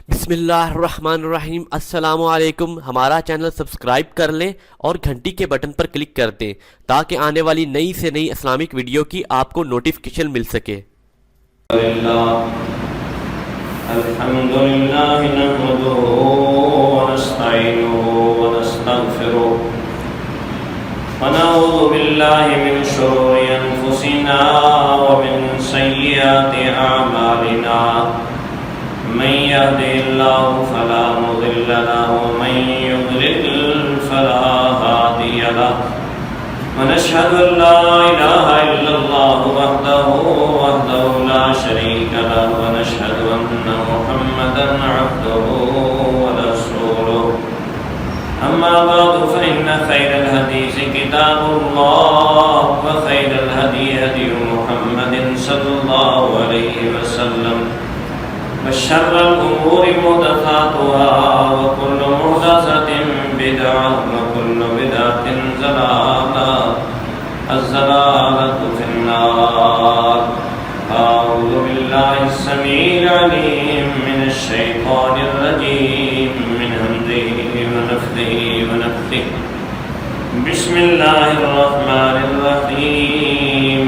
بسم اللہ الرحمن الرحیم۔ السلام علیکم۔ ہمارا چینل سبسکرائب کر لیں اور گھنٹی کے بٹن پر کلک کر دیں تاکہ آنے والی نئی سے نئی اسلامک ویڈیو کی آپ کو نوٹیفیکیشن مل سکے۔ الحمد للہ نحمده ونستعینه ونستغفره ونعوذ باللہ من شرور انفسنا ومن سیئات اعمالنا من يهده الله فلا مضل له ومن يضلل فلا هادي له ونشهد ان لا اله الا الله وحده لا شريك له ونشهد ان محمدا عبده ورسوله اما بعد فان خير الحديث كتاب الله وخير الهدي هدي محمد صلى الله عليه وسلم وشر الأمور محدثاتها وكل محدثة بدعة وكل بدعة ضلالة الضلالة في النار أعوذ بالله السميع العليم من الشيطان الرجيم من همزه ونفثه ونفثه بسم الله الرحمن الرحيم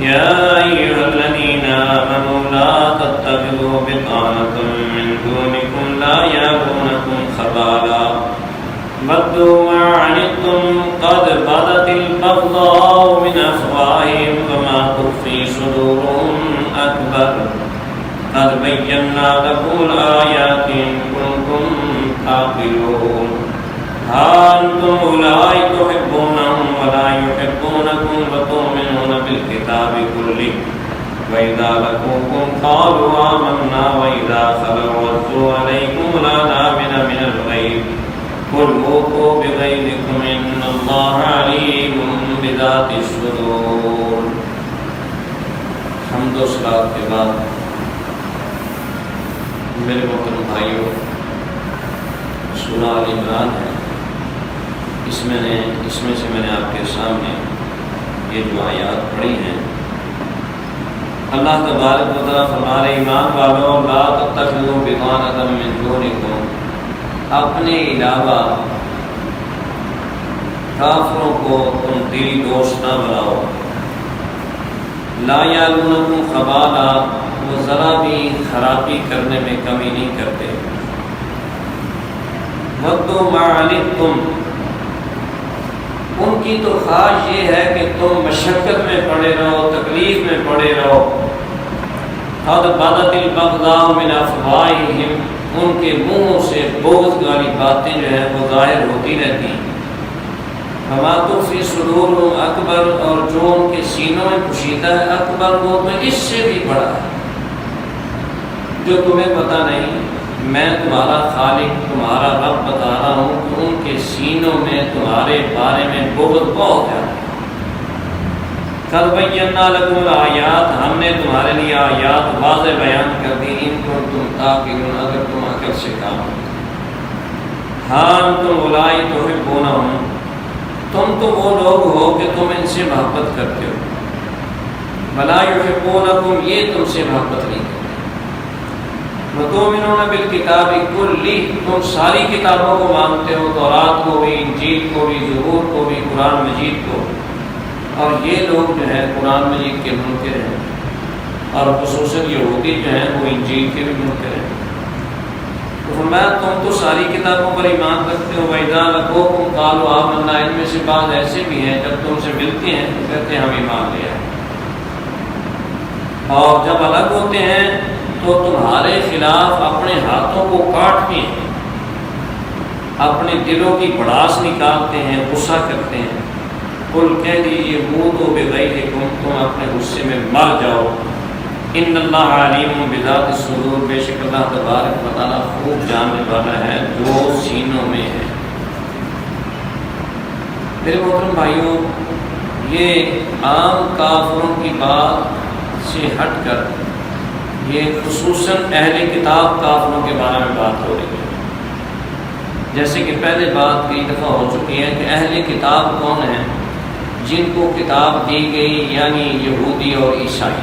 يا أيها الذين آمنوا لا تتخذوا بطانة من دونكم لا يألونكم خبالا ودوا ما عنتم قد بدت البغضاء من أفواههم وما تخفي صدورهم أكبر قد بينا لكم الآيات إن كنتم تعقلون ها أنتم أولئك تحبونهم ولا يحبونكم وتؤمنون بالكتاب كله وإذا لقوكم قالوا آمنا وإذا خلوا عضوا عليكم الأنامل من الغيظ قل موتوا بغيظكم إن الله عليم بذات الصدور۔ حمد و صلاۃ کے بعد میرے محترم بھائیوں، سورہ آل عمران ہے، اس میں سے میں نے آپ کے سامنے یہ جو آیات پڑھی ہیں، اللہ تبارک و تعالیٰ فرما رہے ایمان والوں لا تتخذوا بطانة من دونکم، اپنے علاوہ کافروں کو تم دلی دوست نہ بناؤ، لا یعلونکم خبالا، وہ ذرا بھی خرابی کرنے میں کمی نہیں کرتے، ودوا ما عنتم، ان کی تو خواہش یہ ہے کہ تم مشقت میں پڑے رہو، تکلیف میں پڑے رہو، قد بدت البغضاء من افواہہم، ان کے منہوں سے بغض والی باتیں جو ہیں وہ ظاہر ہوتی رہتی ہیں، وما تخفی صدورہم اکبر، اور جو ان کے سینوں میں پوشیدہ ہے اکبر، وہ تو اس سے بھی بڑا ہے، جو تمہیں پتہ نہیں۔ میں تمہارا خالق تمہارا رب بتا رہا ہوں کہ ان کے سینوں میں تمہارے بارے میں بغض بہت ہے۔ قد بینا لکم الآیات، ہم نے تمہارے لیے آیات واضح بیان کر دی، ان کو تم تعقلون، اگر تم عقل سے کام کرو۔ ہاں انتم اولائی تحبونہم، تم تو وہ لوگ ہو کہ تم ان سے محبت کرتے ہو، ولا یحبونکم، یہ تم سے محبت نہیں کرتے، وتؤمنون بالکتاب کلہ، تم ساری کتابوں کو مانتے ہو، تورات کو بھی، انجیل کو بھی، زبور کو بھی، قرآن مجید کو، اور یہ لوگ جو ہیں قرآن مجید کے منکر ہیں، اور خصوصاً یہودی جو ہیں وہ انجیل کے بھی منکر ہیں۔ تو فرمایا تم تو ساری کتابوں پر ایمان رکھتے ہو، وَإِذَا لَقُوكُمْ قَالُوا آمَنَّا، ان میں سے بعض ایسے بھی ہیں جب تم سے ملتے ہیں تو کہتے ہیں ہم ایمان لے آئے، اور جب الگ ہوتے ہیں تو تمہارے خلاف اپنے ہاتھوں کو کاٹتے ہیں، اپنے دلوں کی بڑاس نکالتے ہیں، غصہ کرتے ہیں۔ قل کہہ دیجیے موتوا بغیظکم، تم اپنے غصے میں مر جاؤ، ان اللہ علیم بذات الصدور، بے شک اللہ تبارک و تعالیٰ خوب جاننے والا ہے جو سینوں میں ہے۔ میرے محترم بھائیوں، یہ عام کافروں کی بات سے ہٹ کر یہ خصوصاً اہل کتاب کافروں کے بارے میں بات ہو رہی ہے۔ جیسے کہ پہلے بات کئی دفعہ ہو چکی ہے کہ اہل کتاب کون ہیں؟ جن کو کتاب دی گئی، یعنی یہودی اور عیسائی۔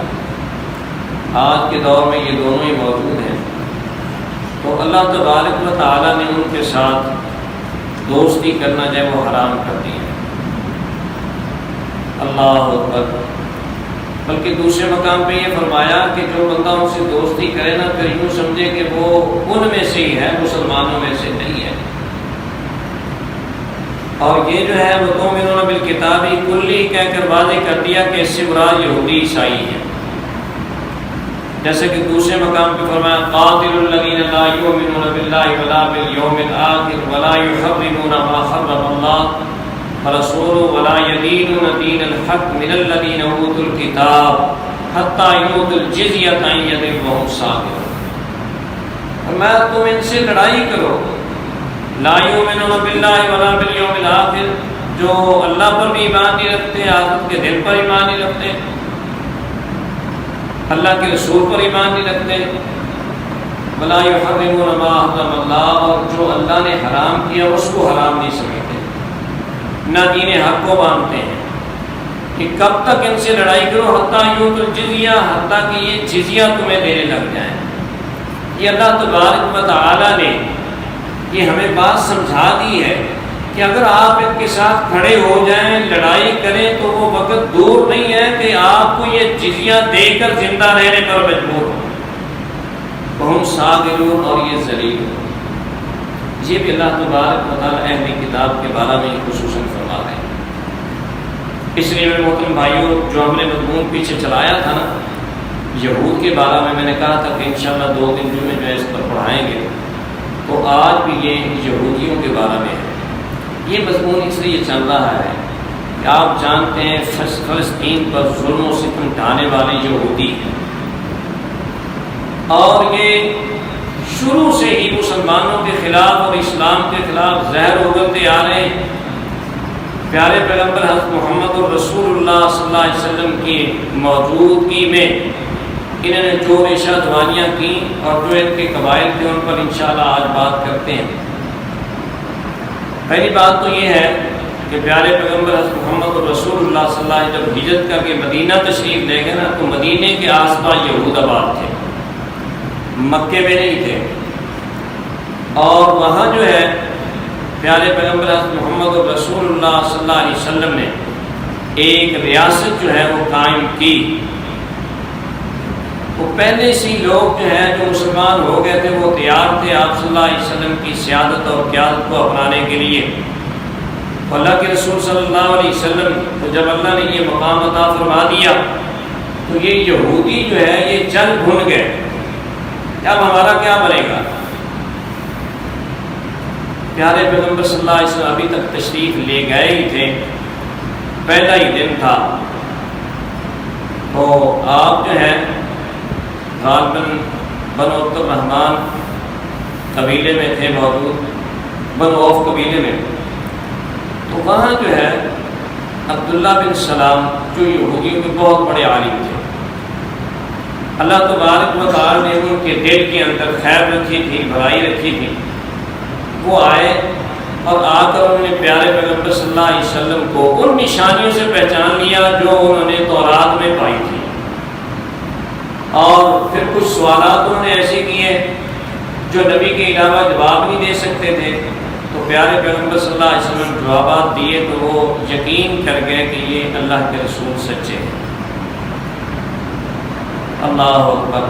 آج کے دور میں یہ دونوں ہی موجود ہیں، تو اللہ تبارک و تعالیٰ نے ان کے ساتھ دوستی کرنا جو ہے وہ حرام کر دی ہے۔ اللہ اکبر۔ بلکہ دوسرے مقام پہ یہ فرمایا کہ جو بندہ ان سے دوستی کرے نا پھر یوں سمجھے کہ وہ ان میں سے ہی ہے، مسلمانوں میں سے نہیں ہے۔ اور یہ جو ہے وہ تؤمنون بالکتاب کلی کہہ کر واضح کر دیا کہ اس سے مراد یہودی عیسائی ہے۔ جیسے کہ دوسرے مقام پہ فرمایا قاتل الذین لا یؤمنون باللہ ولا بالیوم الآخر ولا یحرمون ما حرم اللہ ورسولہ ولا یدینون دین الحق من الذین اوتوا الکتاب حتی یؤتوا الجزیۃ عن ید وہم صاغرون۔ فرمایا تم ان سے لڑائی کرو، لا یؤمنون باللہ ولا بالیوم الآخر، جو اللہ پر بھی ایمان نہیں رکھتے، آخرت کے دن پر ایمان نہیں رکھتے، اللہ کے رسول پر ایمان نہیں رکھتے، ولا یحرمون ما حرم اللہ، اور جو اللہ نے حرام کیا اس کو حرام نہیں سمجھتے، نہ دین حق کو مانتے ہیں، کہ کب تک ان سے لڑائی کرو حتیٰ یؤتوا الجزیہ، حتیٰ کہ یہ جزیہ تمہیں دینے لگ جائیں۔ یہ اللہ تبارک و تعالیٰ نے یہ ہمیں بات سمجھا دی ہے کہ اگر آپ ان کے ساتھ کھڑے ہو جائیں، لڑائی کریں، تو وہ وقت دور نہیں ہے کہ آپ کو یہ جزیہ دے کر زندہ رہنے پر مجبور ہو، وہم صاغرون، اور یہ ذلیل ہو۔ یہ بھی اللہ تبارک و تعالیٰ اہل کتاب کے بارے میں خصوصاً فرما رہے ہیں۔ اس لیے میرے محترم بھائیوں، جو ہم نے مضمون پیچھے چلایا تھا نا یہود کے بارے میں نے کہا تھا کہ انشاءاللہ 2 دن جو ہے اس پر پڑھائیں گے، تو آج بھی یہ یہودیوں کے بارے میں ہے۔ یہ مضمون اس لیے چل رہا ہے کہ آپ جانتے ہیں فلسطین پر ظلم و ستم ڈھانے والے یہودی ہیں، اور یہ شروع سے ہی مسلمانوں کے خلاف اور اسلام کے خلاف زہر اگلتے آ رہے ہیں۔ پیارے پیغمبر حضرت محمد الرسول اللہ صلی اللہ علیہ وسلم کی موجودگی میں انہوں نے جو ریشہ دوانیاں کی اور جو ان کے قبائل تھے ان پر انشاءاللہ آج بات کرتے ہیں۔ پہلی بات تو یہ ہے کہ پیارے پیغمبر حضرت محمد الرسول اللہ صلی اللہ علیہ وسلم جب ہجرت کر کے مدینہ تشریف لے گئے نا، تو مدینے کے آس پاس یہود آباد تھے، مکے میں نہیں تھے، اور وہاں جو ہے پیارے پیغمبر حضرت محمد الرسول اللہ صلی اللہ علیہ وسلم نے ایک ریاست جو ہے وہ قائم کی۔ وہ پہلے سے لوگ جو ہے جو مسلمان ہو گئے تھے وہ تیار تھے آپ صلی اللہ علیہ وسلم کی سیادت اور قیادت کو اپنانے کے لیے۔ اللہ کے رسول صلی اللہ علیہ وسلم کو جب اللہ نے یہ مقام عطا فرما دیا تو یہ یہودی جو ہے یہ چل بھن گئے، اب ہمارا کیا بنے گا؟ پیارے پیغمبر صلی اللہ علیہ وسلم ابھی تک تشریف لے گئے ہی تھے، پہلا ہی دن تھا، تو آپ جو ہے غالباً بنو عبد الرحمن قبیلے میں تھے موجود، بنو عوف قبیلے میں، تو وہاں جو ہے عبداللہ بن سلام جو یہودیوں کے بہت بڑے عالم تھے، اللہ تبارک و تعالیٰ نے ان کے دل کے اندر خیر رکھی تھی، بھلائی رکھی تھی، وہ آئے اور آ کر انہوں نے پیارے پیغمبر صلی اللہ علیہ وسلم کو ان نشانیوں سے پہچان لیا جو انہوں نے تورات میں پائی تھی، اور پھر کچھ سوالات انہوں نے ایسے کیے جو نبی کے علاوہ جواب نہیں دے سکتے تھے، تو پیارے پیغمبر صلی اللہ علیہ وسلم جوابات دیے تو وہ یقین کر گئے کہ یہ اللہ کے رسول سچے ہیں۔ اللہ اکبر۔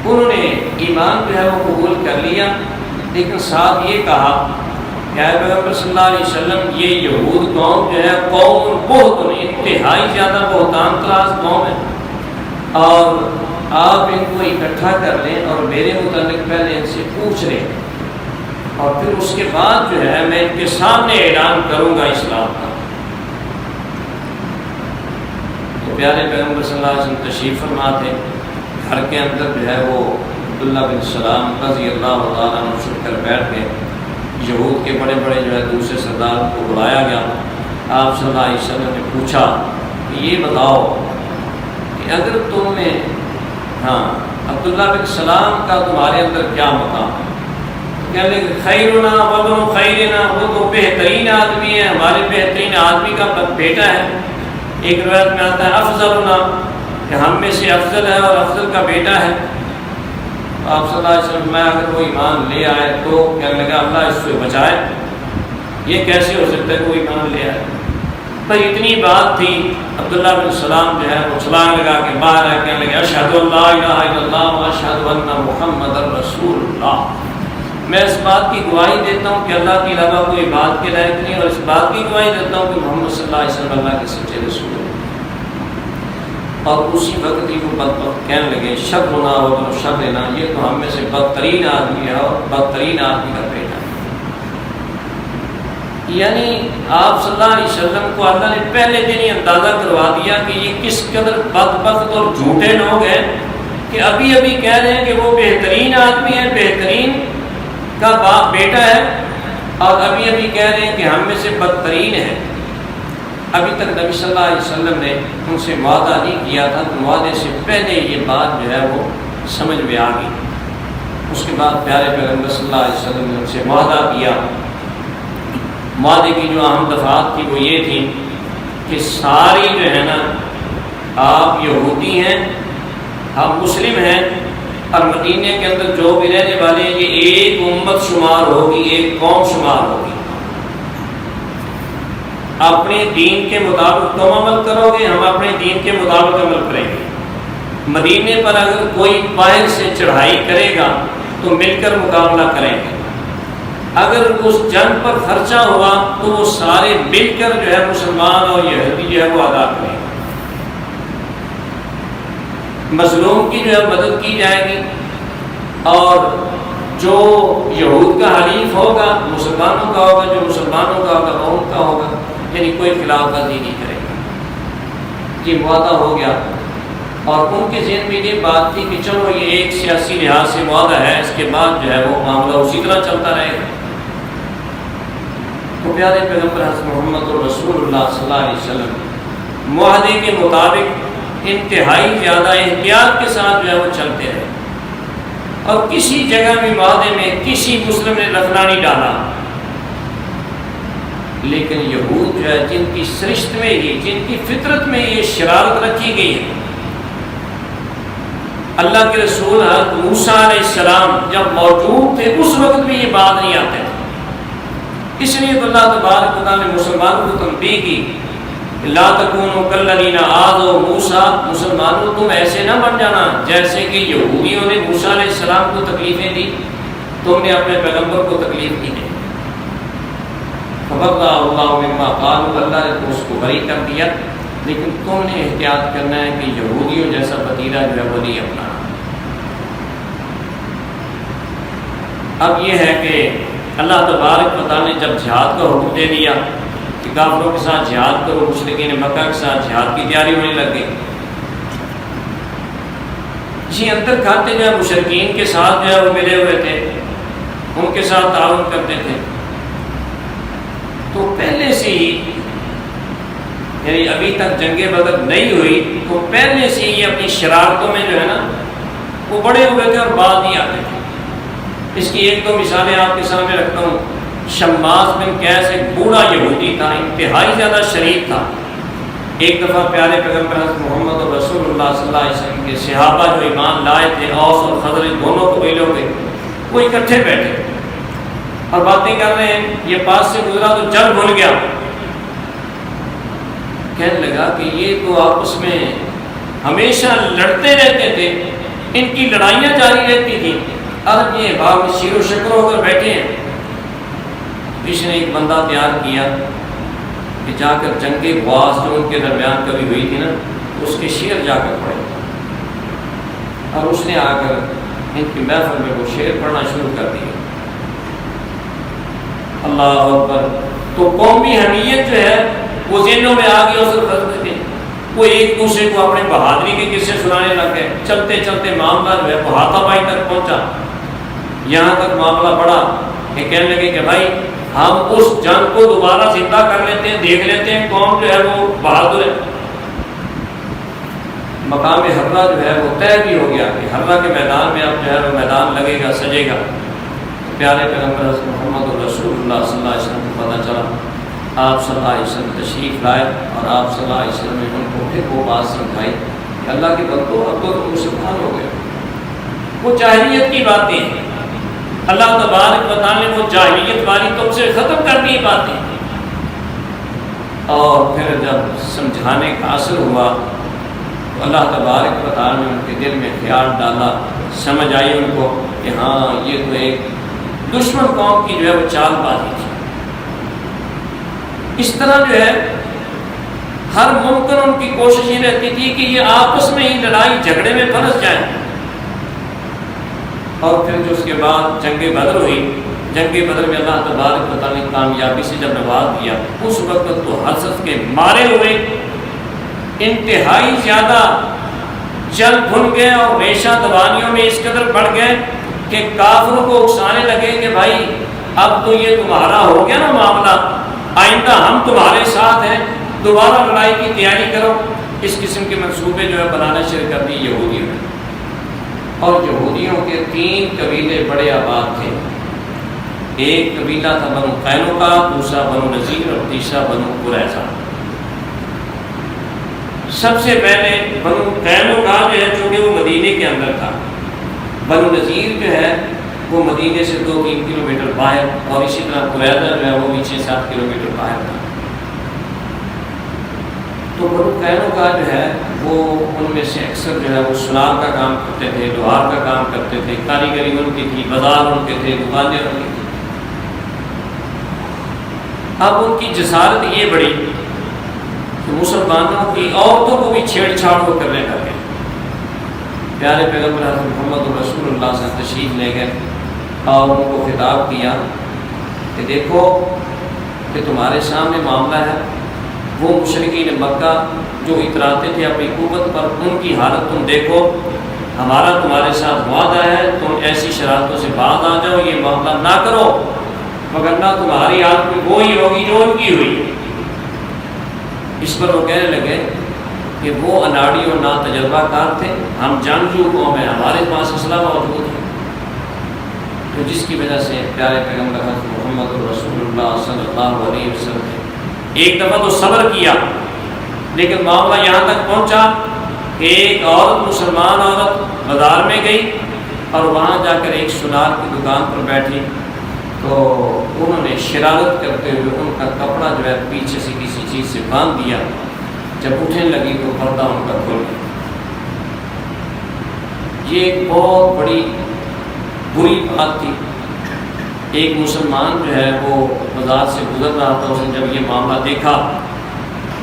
انہوں نے ایمان جو ہے وہ قبول کر لیا، لیکن ساتھ یہ کہا کہ اے پیغمبر صلی اللہ علیہ وسلم یہ یہود قوم جو ہے قوم بہت انتہائی زیادہ بہتان طراز قوم ہے، اور آپ ان کو اکٹھا کر لیں اور میرے متعلق پہلے ان سے پوچھ لیں، اور پھر اس کے بعد جو ہے میں ان کے سامنے اعلان کروں گا اسلام کا۔ تو پیارے پیغمبر صلی اللہ علیہ وسلم تشریف فرما تھے، گھر کے اندر جو ہے وہ عبداللہ بن سلام رضی اللہ تعالیٰ عنہ چھپ کر بیٹھ گئے۔ یہود کے بڑے بڑے جو ہے دوسرے سردار کو بلایا گیا، آپ صلی اللہ علیہ وسلم نے پوچھا کہ یہ بتاؤ کہ اگر تم نے عبداللہ بن سلام کا تمہارے اندر کیا مقام؟ کہنے لگے خیرنا وابن خیرنا، وہ تو بہترین آدمی ہے، ہمارے بہترین آدمی کا بیٹا ہے۔ ایک روایت میں آتا ہے افضلنا، کہ ہم میں سے افضل ہے اور افضل کا بیٹا ہے۔ آپ صلی اللہ علیہ وسلم میں اگر وہ ایمان لے آئے تو کہنے لگا اللہ اس سے بچائے، یہ کیسے ہو سکتا ہے کہ وہ ایمان لے آئے؟ پر اتنی بات تھی، عبداللہ بن سلام جو ہے وہ چھلانگ لگا کے باہر آئے، کہنے لگے اشہد ان لا الہ الا اللہ و اشہد ان محمد رسول اللہ، میں اس بات کی گواہی دیتا ہوں کہ اللہ کے علاوہ کوئی بات کے لائق نہیں، اور اس بات کی گواہی دیتا ہوں کہ محمد صلی اللہ علیہ وسلم اللہ کے سچے رسول ہیں۔ اور اسی وقت ہی وہ بدبخت کہنے لگے شر ہونا ہو تو شر لینا، یہ تو ہم میں سے بدترین آدمی ہے اور بدترین آدمی کا بیٹا ہے۔ یعنی آپ صلی اللہ علیہ وسلم کو اللہ نے پہلے دن ہی اندازہ کروا دیا کہ یہ کس قدر بدبخت اور جھوٹے لوگ ہیں کہ ابھی ابھی کہہ رہے ہیں کہ وہ بہترین آدمی ہے، بہترین کا باپ بیٹا ہے، اور ابھی ابھی کہہ رہے ہیں کہ ہم میں سے بدترین ہے۔ ابھی تک نبی صلی اللہ علیہ وسلم نے ان سے وعدہ نہیں کیا تھا، تو وعدے سے پہلے یہ بات جو ہے وہ سمجھ میں آ گئی۔ اس کے بعد پیارے پیغمبر صلی اللہ علیہ وسلم نے ان سے وعدہ کیا۔ وعدے کی جو اہم دفعات تھی وہ یہ تھی کہ ساری جو ہے نا، آپ یہودی ہیں، آپ مسلم ہیں، اور مدینے کے اندر جو بھی رہنے والے ہیں یہ ایک امت شمار ہوگی، ایک قوم شمار ہوگی۔ اپنے دین کے مطابق تم عمل کرو گے، ہم اپنے دین کے مطابق عمل کریں گے۔ مدینے پر اگر کوئی باہر سے چڑھائی کرے گا تو مل کر مقابلہ کریں گے، اگر اس جنگ پر خرچہ ہوا تو وہ سارے مل کر جو ہے مسلمان اور یہودی جو ہے وہ ادا کریں گے۔ مظلوم کی جو ہے مدد کی جائے گی، اور جو یہود کا حلیف ہوگا مسلمانوں کا ہوگا، جو مسلمانوں کا ہوگا وہ ان کا ہوگا، یعنی کوئی خلاف ورزی نہیں کرے گا۔ یہ وعدہ ہو گیا، اور ان کے ذہن میں یہ بات تھی کہ چلو یہ ایک سیاسی لحاظ سے وعدہ ہے، اس کے بعد جو ہے وہ معاملہ اسی طرح چلتا رہے گا۔ تو پیارے پیغمبر حضرت محمد رسول اللہ صلی اللہ علیہ وسلم معاہدے کے مطابق انتہائی زیادہ احتیاط کے ساتھ جو ہے وہ چلتے رہے، اور کسی جگہ بھی معاہدے میں کسی مسلم نے لفظ نہیں ڈالا۔ لیکن یہود جو ہے جن کی سرشت میں ہی، جن کی فطرت میں یہ شرارت رکھی گئی ہے، اللہ کے رسول حضرت موسیٰ علیہ السلام جب موجود تھے اس وقت بھی یہ بات نہیں آتے تھے۔ اس لیے تو اللہ تبارک و تعالیٰ نے مسلمانوں کو تنبیہ کی، لا تکونوا کالذین آذوا موسیٰ، مسلمانوں تم ایسے نہ بن جانا جیسے کہ یہودیوں نے موسیٰ علیہ السلام کو تکلیفیں دی، تم نے اپنے پیغمبر کو تکلیف دی نہیں۔ فبرأہ اللہ مما قالوا، اللہ نے تو اس کو بری کر دیا، لیکن تم نے احتیاط کرنا ہے کہ یہودیوں جیسا پتیلا جو ہے وہ نہیں اپنانا۔ اب یہ ہے کہ اللہ تبارک و تعالیٰ نے جب جہاد کا حکم دے دیا کہ کافروں کے ساتھ جہاد کرو، مشرکین مکہ کے ساتھ جہاد کی تیاری ہونے لگ گئی۔ جی اندر کھاتے جو ہے مشرکین کے ساتھ جو ہے وہ ملے ہوئے تھے، ان کے ساتھ تعاون کرتے تھے، تو پہلے سے ہی، یعنی ابھی تک جنگ بدر نہیں ہوئی تو پہلے سے ہی اپنی شرارتوں میں جو ہے نا وہ بڑے ہوئے تھے اور بات نہیں آتے تھے۔ اس کی ایک دو مثالیں آپ کے سامنے رکھتا ہوں۔ شماس بن قیس ایک بوڑھا یہودی تھا، انتہائی زیادہ شریف تھا۔ ایک دفعہ پیارے پیغمبر حضرت محمد رسول اللہ صلی اللہ علیہ وسلم کے صحابہ جو ایمان لائے تھے، اوس اور خزرج دونوں قبیلوں کے، وہ اکٹھے بیٹھے اور باتیں کر رہے ہیں۔ یہ پاس سے گزرا تو چل بھول گیا، کہنے لگا کہ یہ تو آپس میں ہمیشہ لڑتے رہتے تھے، ان کی لڑائیاں جاری رہتی تھیں، اب یہ باغ میں شیر و شکر ہو کر بیٹھے ہیں۔ اس نے ایک بندہ تیار کیا کہ جا کر جنگ باز جو ان کے درمیان کبھی ہوئی تھی نا، اس کے شعر جا کر پڑھے، اور اس نے آ کر ان کی محفل میں وہ شعر پڑھنا شروع کر دیا۔ اللہ اکبر! تو قومی حمیت جو ہے وہ ذہنوں میں آ گئی، اور سر تھے وہ ایک دوسرے کو اپنے بہادری کے قصے سنانے لگ گئے۔ چلتے چلتے معاملہ جو ہے وہ ہاتھا پائی تک پہنچا، یہاں تک معاملہ بڑھا کہ کہنے لگے کہ بھائی ہم اس جنگ کو دوبارہ زندہ کر لیتے ہیں، دیکھ لیتے ہیں کون جو ہے وہ بہادر ہے۔ مقام حرہ جو ہے وہ طے بھی ہو گیا کہ حرہ کے میدان میں اب جو ہے وہ میدان لگے گا، سجے گا۔ پیارے پیغمبر حضرت محمد رسول اللہ صلی اللہ علیہ وسلم کو پتہ چلا، آپ صلی اللہ علیہ وسلم تشریف لائے، اور آپ صلی اللہ علیہ وسلم نے ان کو پھر وہ بات سمجھائی کہ اللہ کے بندو اب تو تم مسلمان ہو گئے، وہ جاہلیت کی باتیں ہیں، اللہ تبارک و تعالیٰ نے وہ جاہلیت والی تم سے ختم کر دی باتیں، اور پھر جب سمجھانے کا اثر ہوا تو اللہ تبارک و تعالیٰ نے ان کے دل میں خیال ڈالا، سمجھ آئی ان کو کہ ہاں یہ تو ایک دشمن قوم کی جو ہے وہ چال بازی تھی۔ اس طرح جو ہے ہر ممکن ان کی کوشش یہ رہتی تھی کہ یہ آپس میں ہی لڑائی جھگڑے میں پھنس جائیں، اور پھر جو اس کے بعد جنگ بدر ہوئی، جنگ بدر میں اللہ تبارک و تعالیٰ نے کامیابی سے جب نواز دیا، اس وقت تو حسد کے مارے ہوئے انتہائی زیادہ جل بھن گئے اور ریشہ دوانیوں میں اس قدر بڑھ گئے کہ کافروں کو اکسانے لگے کہ بھائی اب تو یہ تمہارا ہو گیا نا معاملہ، آئندہ ہم تمہارے ساتھ ہیں، دوبارہ لڑائی کی تیاری کرو۔ اس قسم کے منصوبے جو ہے بنانا شروع کر دی یہودیوں نے، اور یہودیوں کے 3 قبیلے بڑے آباد تھے۔ ایک قبیلہ تھا بنو قینقاع، دوسرا بنو نذیر اور تیسرا بنو قریظہ۔ سب سے پہلے بنو قینقاع جو ہے چونکہ وہ مدینے کے اندر تھا، بنو نذیر جو ہے وہ مدینے سے 2-3 کلومیٹر باہر، اور اسی طرح قریظہ جو ہے وہ بھی 6-7 کلومیٹر باہر تھا۔ تو بنو قینقاع جو ہے وہ ان میں سے اکثر جو ہے وہ سلاح کا کام کرتے تھے، لوہار کا کام کرتے تھے، کاریگری ان کی تھی، بازار ان کے تھے، دکانیں ان کی تھی۔ اب ان کی جسارت یہ بڑی کہ مسلمانوں کی عورتوں کو بھی چھیڑ چھاڑ کو کرنے لگے۔ پیارے پیغمبر حضرت محمد رسول اللہ صلی اللہ علیہ وسلم تشریف لے گئے اور ان کو خطاب کیا کہ دیکھو کہ تمہارے سامنے معاملہ ہے، وہ مشرکین مکہ جو اتراتے تھے اپنی قوت پر، ان کی حالت تم دیکھو، ہمارا تمہارے ساتھ وعدہ ہے، تم ایسی شرارتوں سے باز آ جاؤ، یہ معاملہ نہ کرو، مگر نہ تمہاری حالت میں وہی ہوگی جو ان کی ہوئی۔ اس پر وہ کہنے لگے کہ وہ اناڑی اور نا تجربہ کار تھے، ہم جنگجو قوم ہیں، ہمارے پاس اسلحہ موجود ہے۔ تو جس کی وجہ سے پیارے پیغمبر حضرت محمد رسول اللہ صلی اللہ علیہ وسلم نے ایک دفعہ تو صبر کیا، لیکن معاملہ یہاں تک پہنچا کہ ایک عورت، مسلمان عورت بازار میں گئی اور وہاں جا کر ایک سونار کی دکان پر بیٹھی، تو انہوں نے شرارت کرتے ہوئے ان کا کپڑا جو ہے پیچھے سے کسی چیز سے باندھ دیا، جب اٹھنے لگی تو پردہ ان کا کھل گیا۔ یہ ایک بہت بڑی بری بات تھی۔ ایک مسلمان جو ہے وہ بازار سے گزر رہا تھا، اس نے جب یہ معاملہ دیکھا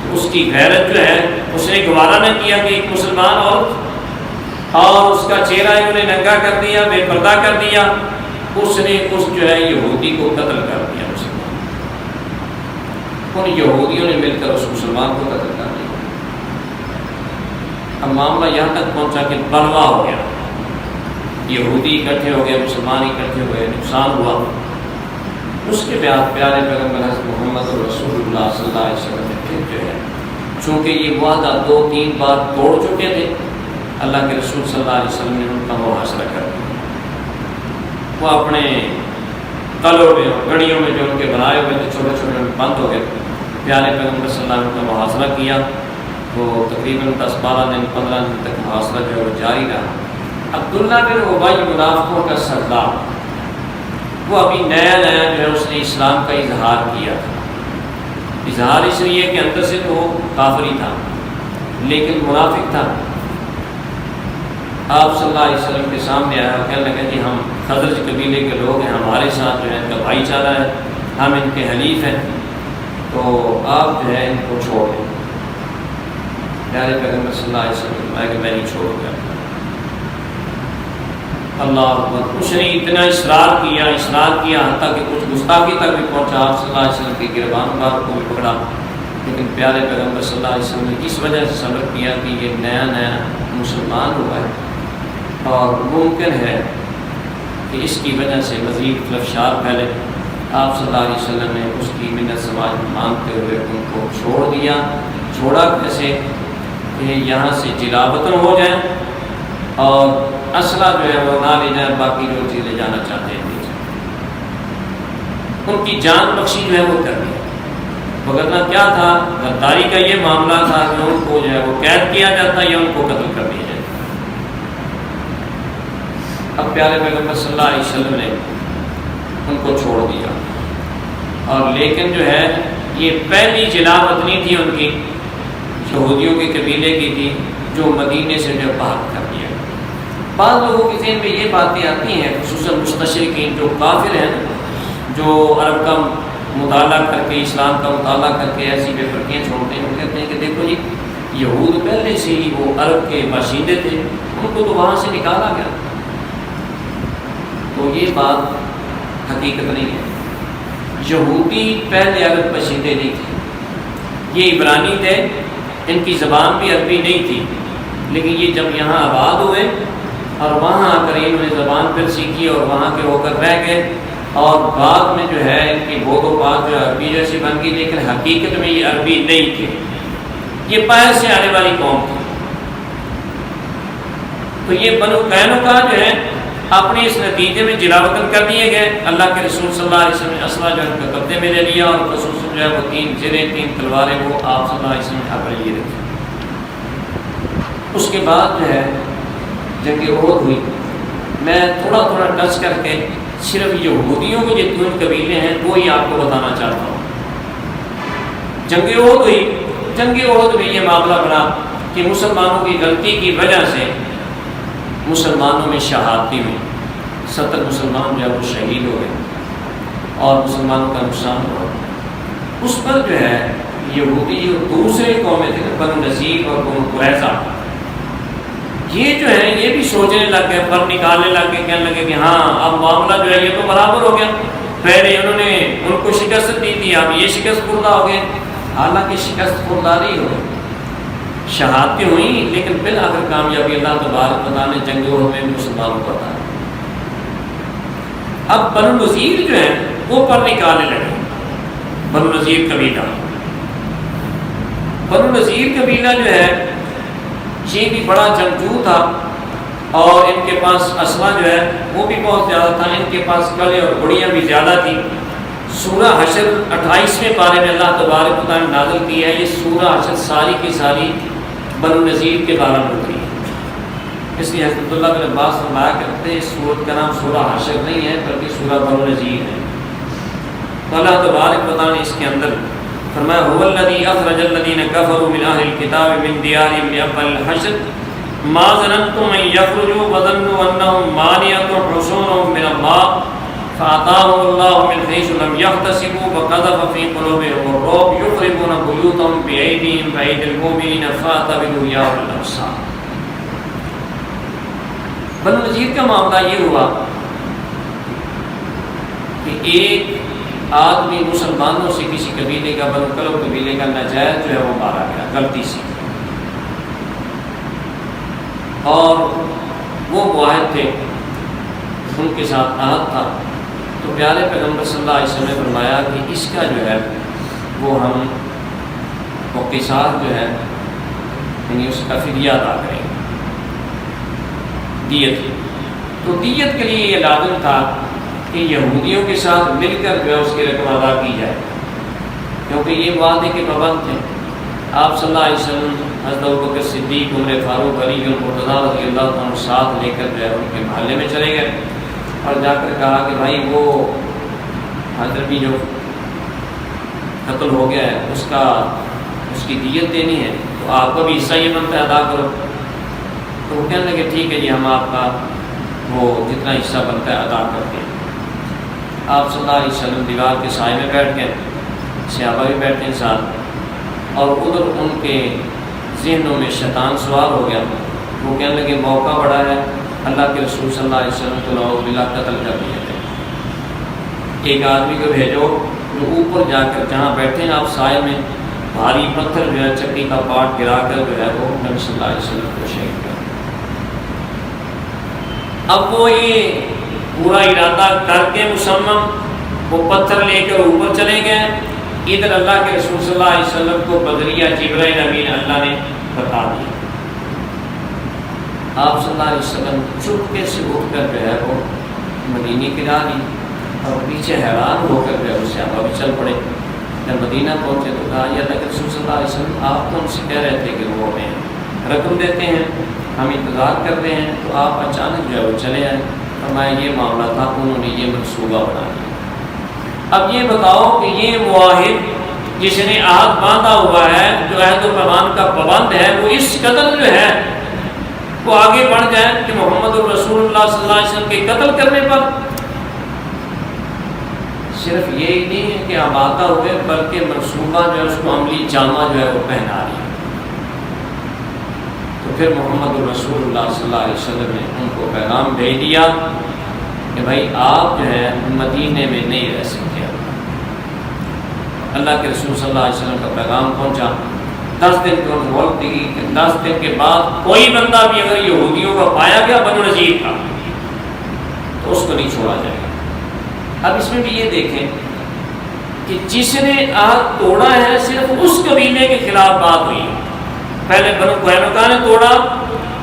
تو اس کی غیرت جو ہے اس نے گوارا نہ کیا کہ ایک مسلمان عورت، اور اس کا چہرہ انہوں نے ننگا کر دیا، بے پردہ کر دیا، اس نے اس جو ہے یہودی کو قتل کر دیا۔ مسلمان ان یہودیوں نے مل کر اس مسلمان کو قتل کر دیا۔ اب معاملہ یہاں تک پہنچا کہ بلوا ہو گیا، یہودی اکٹھے ہو گئے، مسلمان اکٹھے ہوئے، نقصان ہوا۔ اس کے بعد پیارے پیغمبر حضرت محمد رسول اللہ صلی اللہ علیہ وسلم نے پھر جو ہے چونکہ یہ وعدہ 2-3 بار توڑ چکے تھے، اللہ کے رسول صلی اللہ علیہ وسلم نے ان کا محاصرہ کر دیا۔ وہ اپنے قلعوں میں اور گڑیوں میں جو ان کے بنائے ہوئے تھے چھوٹے چھوٹے بند ہو گئے۔ پیارے پیغمبر صلی اللہ علیہ وسلم کا محاصرہ کیا، تو تقریباً 10-12 دن 15 دن تک محاصرہ جو ہے وہ جاری رہا۔ عبداللہ بن ابی منافقوں کا سردار، وہ ابھی نیا جو ہے اس نے اسلام کا اظہار کیا تھا۔ اظہار اس لیے کہ اندر سے تو کافری تھا لیکن منافق تھا۔ آپ صلی اللہ علیہ وسلم کے سامنے آیا اور کہنے لگا کہ ہم خزرج قبیلے کے لوگ ہیں، ہمارے ساتھ جو ہے ان کا بھائی چارہ ہے، ہم ان کے حلیف ہیں، تو آپ جو ہے ان کو چھوڑ دیں۔ پیارے پیغمبر صلی اللہ علیہ وسلم نے کہ میں نہیں چھوڑوں گا۔ اللہ اکبر، اس نے اتنا اصرار کیا حتیٰ کہ کچھ گستاخی تک بھی پہنچا، آپ صلی اللہ علیہ وسلم کے گربان بار کو بھی پکڑا، لیکن پیارے پیغمبر صلی اللہ علیہ وسلم نے اس وجہ سے صبر کیا کہ یہ نیا مسلمان ہوا ہے اور ممکن ہے کہ اس کی وجہ سے مزید خلفشار پھیلے۔ آپ صلی اللہ علیہ وسلم نے اس کی منت سماج مانگتے ہوئے ان کو چھوڑ دیا۔ چھوڑا کیسے کہ یہاں سے جلاوطن ہو جائیں اور اسلحہ جو ہے وہ نہ لے جائیں، باقی جو چیزیں جانا چاہتے ہیں لے جائیں۔ ان کی جان بخشی جو ہے وہ کر دی، وگرنہ کیا تھا، غداری کا یہ معاملہ تھا کہ ان کو جو ہے وہ قید کیا جاتا یا ان کو قتل کر دیا جاتا۔ اب پیارے پیغمبر صلی اللہ علیہ وسلم نے ان کو چھوڑ دیا، اور لیکن جو ہے یہ پہلی جلا وطنی تھی ان کی، یہودیوں کے قبیلے کی تھی، جو مدینے سے جو باہر کر دیا۔ بعض لوگوں کے ذہن میں یہ باتیں آتی ہیں، خصوصاً مستشرقین جو کافر ہیں، جو عرب کا مطالعہ کر کے، اسلام کا مطالعہ کر کے ایسی بے فرقیاں چھوڑتے ہیں، وہ کہتے ہیں کہ دیکھو جی یہود پہلے سے ہی وہ عرب کے باشندے تھے، ان کو تو وہاں سے نکالا گیا۔ تو یہ بات حقیقت نہیں ہے، یہودی پہلے عرب باشندے نہیں تھے، یہ عبرانی تھے، ان کی زبان بھی عربی نہیں تھی، لیکن یہ جب یہاں آباد ہوئے اور وہاں آ کر انہوں نے زبان پھر سیکھی اور وہاں کے ہو کر رہ گئے، اور بعد میں جو ہے ان کی بود و بات جو عربی جیسی بن گئی، لیکن حقیقت میں یہ عربی نہیں تھے، یہ باہر سے آنے والی قوم تھی۔ تو یہ بنو قینقاع جو ہے اپنے اس نتیجے میں جلا وطن کر دیے گئے۔ اللہ کے رسول صلی اللہ علیہ وسلم نے اسلحہ جو ہے ان کے قبضے میں لے لیا، اور خصوصاً جو ہے وہ 3 زریں 3 تلواریں وہ آپ صلی اللہ علیہ وسلم نے اپنے لیے رکھی۔ اس کے بعد جو ہے جنگ احد ہوئی۔ میں تھوڑا تھوڑا ٹچ کر کے صرف یہودیوں کے جتنے قبیلے ہیں وہی آپ کو بتانا چاہتا ہوں۔ جنگ احد ہوئی، جنگ احد میں یہ معاملہ بنا کہ مسلمانوں کی غلطی کی وجہ سے مسلمانوں میں شہادتی ہوئی، 70 مسلمان جو ہے وہ شہید ہو گئے اور مسلمانوں کا نقصان ہوا۔ اس پر جو ہے یہودی اور دوسرے قومیں تھے، بنو نذیر اور بنو قریظہ، یہ جو ہے یہ بھی سوچنے لگ گئے، پر نکالنے لگ گئے، کہنے لگے کہ ہاں اب معاملہ جو ہے یہ تو برابر ہو گیا، پہلے انہوں نے ان کو شکست دی تھی، اب یہ شکست خوردہ ہو گئے۔ حالانکہ شکست خورداری ہو گئی، شہادتیں ہوئیں، لیکن بالآخر کامیابی اللہ تبارک و تعالیٰ نے جنگ احد میں بھی مسلمانوں کو عطا کی۔ اب بنو نذیر جو ہے وہ پر نکالنے لگے، بنو نذیر قبیلہ، بنو نذیر قبیلہ جو ہے یہ بھی بڑا جنگجو تھا، اور ان کے پاس اسلحہ جو ہے وہ بھی بہت زیادہ تھا، ان کے پاس کلے اور گھوڑیاں بھی زیادہ تھیں۔ سورہ حشر 28ویں پارے میں اللہ تبارک و تعالیٰ نے نازل کی ہے، یہ سورہ حشر ساری کی ساری بنو نذیر کے بارے میں ہوتی ہے، اس لیے حضرت اللہ بن عباس فرمایا کرتے ہیں اس سورت کا نام سورہ حشر نہیں ہے بلکہ سورہ بنو نذیر ہے۔ تو اللہ تبارک و تعالیٰ نے اس کے اندر فرمایا هو الذی اخرج الذین کفروا من اہل الکتاب من دیارہم لأول الحشر ما ظننتم ان یخرجوا وظنوا انہم مانعتهم حصونهم من اللہ فأعطاهم اللہ من حیث لم یحتسبوا وقذف فی قلوبهم الرعب یخربون بیوتهم بأیدیہم وأیدی المؤمنین فاعتبروا یا اولي الابصار۔ بنو نذیر کا معاملہ یہ ہوا کہ ایک آدمی مسلمانوں سے کسی قبیلے کا، بنو کلب قبیلے کا ناجائز جو ہے وہ مارا گیا غلطی سے، اور وہ معاہد تھے، ان کے ساتھ عہد تھا۔ تو پیارے پیغمبر صلی اللہ علیہ وسلم نے فرمایا کہ اس کا جو ہے وہ ہم قصاص جو ہے یعنی اس کا فدیہ ادا کریں گے، دیت۔ تو دیت کے لیے یہ لازم تھا کہ یہودیوں کے ساتھ مل کر جو ہے اس کی رقم ادا کی جائے، کیونکہ یہ وعدے کے پابند تھے۔ آپ صلی اللہ علیہ وسلم حضرت ابوبکر صدیق، عمر فاروق، علی المرتضیٰ رضی اللہ عنہ ساتھ لے کر جو ہے ان کے محلے میں چلے گئے، اور جا کر کہا کہ بھائی وہ حضرت جو قتل ہو گیا ہے اس کی دیت دینی ہے، تو آپ کو بھی حصہ یہ بنتا ہے ادا کرو۔ تو وہ کہنے لگے ٹھیک ہے جی، ہم آپ کا وہ جتنا حصہ بنتا ہے ادا کرتے ہیں۔ آپ صلی اللہ علیہ وسلم دیوار کے سائے میں بیٹھ گئے، صحابہ بھی بیٹھے ہیں ساتھ، اور ادھر ان کے ذہنوں میں شیطان سوار ہو گیا۔ وہ کہنے لگے موقع بڑا ہے، اللہ کے رسول صلی اللہ علیہ وسلم کو نعوذ باللہ قتل کر دیا جائے، ایک آدمی کو بھیجو جو اوپر جا کر جہاں بیٹھے ہیں آپ سائے میں بھاری پتھر جو ہے چکی کا پاٹ گرا کر جو ہے وہ نبی صلی اللہ علیہ وسلم کو شہید کر۔ اب وہ یہ پورا ارادہ کر کے مصمم وہ پتھر لے کر اوپر چلے گئے، ادھر اللہ کے رسول صلی اللہ علیہ وسلم کو بدریہ جبرائیل امین اللہ نے بتا دیا۔ آپ صلی اللہ علیہ وسلم چپکے سے اٹھ کر جو ہے وہ مدینے کی راہ لی، اور پیچھے حیران ہو کر جو ہے صحابہ بھی چل پڑے۔ جب مدینہ پہنچے تو کہا یا اللہ کے رسول صلی اللہ علیہ وسلم آپ تو ان سے کہہ رہے تھے کہ وہ ہمیں رقم دیتے ہیں، ہم انتظار کر رہے ہیں، تو آپ اچانک جو ہے وہ چلے آئے، فرمایا یہ معاملہ تھا، انہوں نے یہ منصوبہ بنا لیا۔ اب یہ بتاؤ کہ یہ معاہد جس نے عہد باندھا ہوا ہے، جو عہد و پیمان کا پابند ہے، وہ اس قتل جو ہے وہ آگے بڑھ جائے کہ محمد الرسول اللہ صلی اللہ علیہ وسلم کے قتل کرنے پر۔ صرف یہی نہیں ہے کہ آمادہ ہوئے، بلکہ منصوبہ جو ہے اس کو عملی جامہ جو ہے وہ پہنا لیا۔ تو پھر محمد الرسول اللہ صلی اللہ علیہ وسلم نے ان کو پیغام بھیج دیا کہ بھائی آپ جو ہے مدینے میں نہیں رہ سکتے۔ اللہ کے رسول صلی اللہ علیہ وسلم کا پیغام پہنچا، 10 دن کی مہلت دی کہ 10 دن کے بعد کوئی بندہ بھی اگر یہودیوں کا پایا گیا بنو نذیر کا تو اس کو نہیں چھوڑا جائے گا۔ اب اس میں بھی یہ دیکھیں کہ جس نے عہد توڑا ہے صرف اس قبیلے کے خلاف بات ہوئی۔ پہلے بنو قینقاع نے توڑا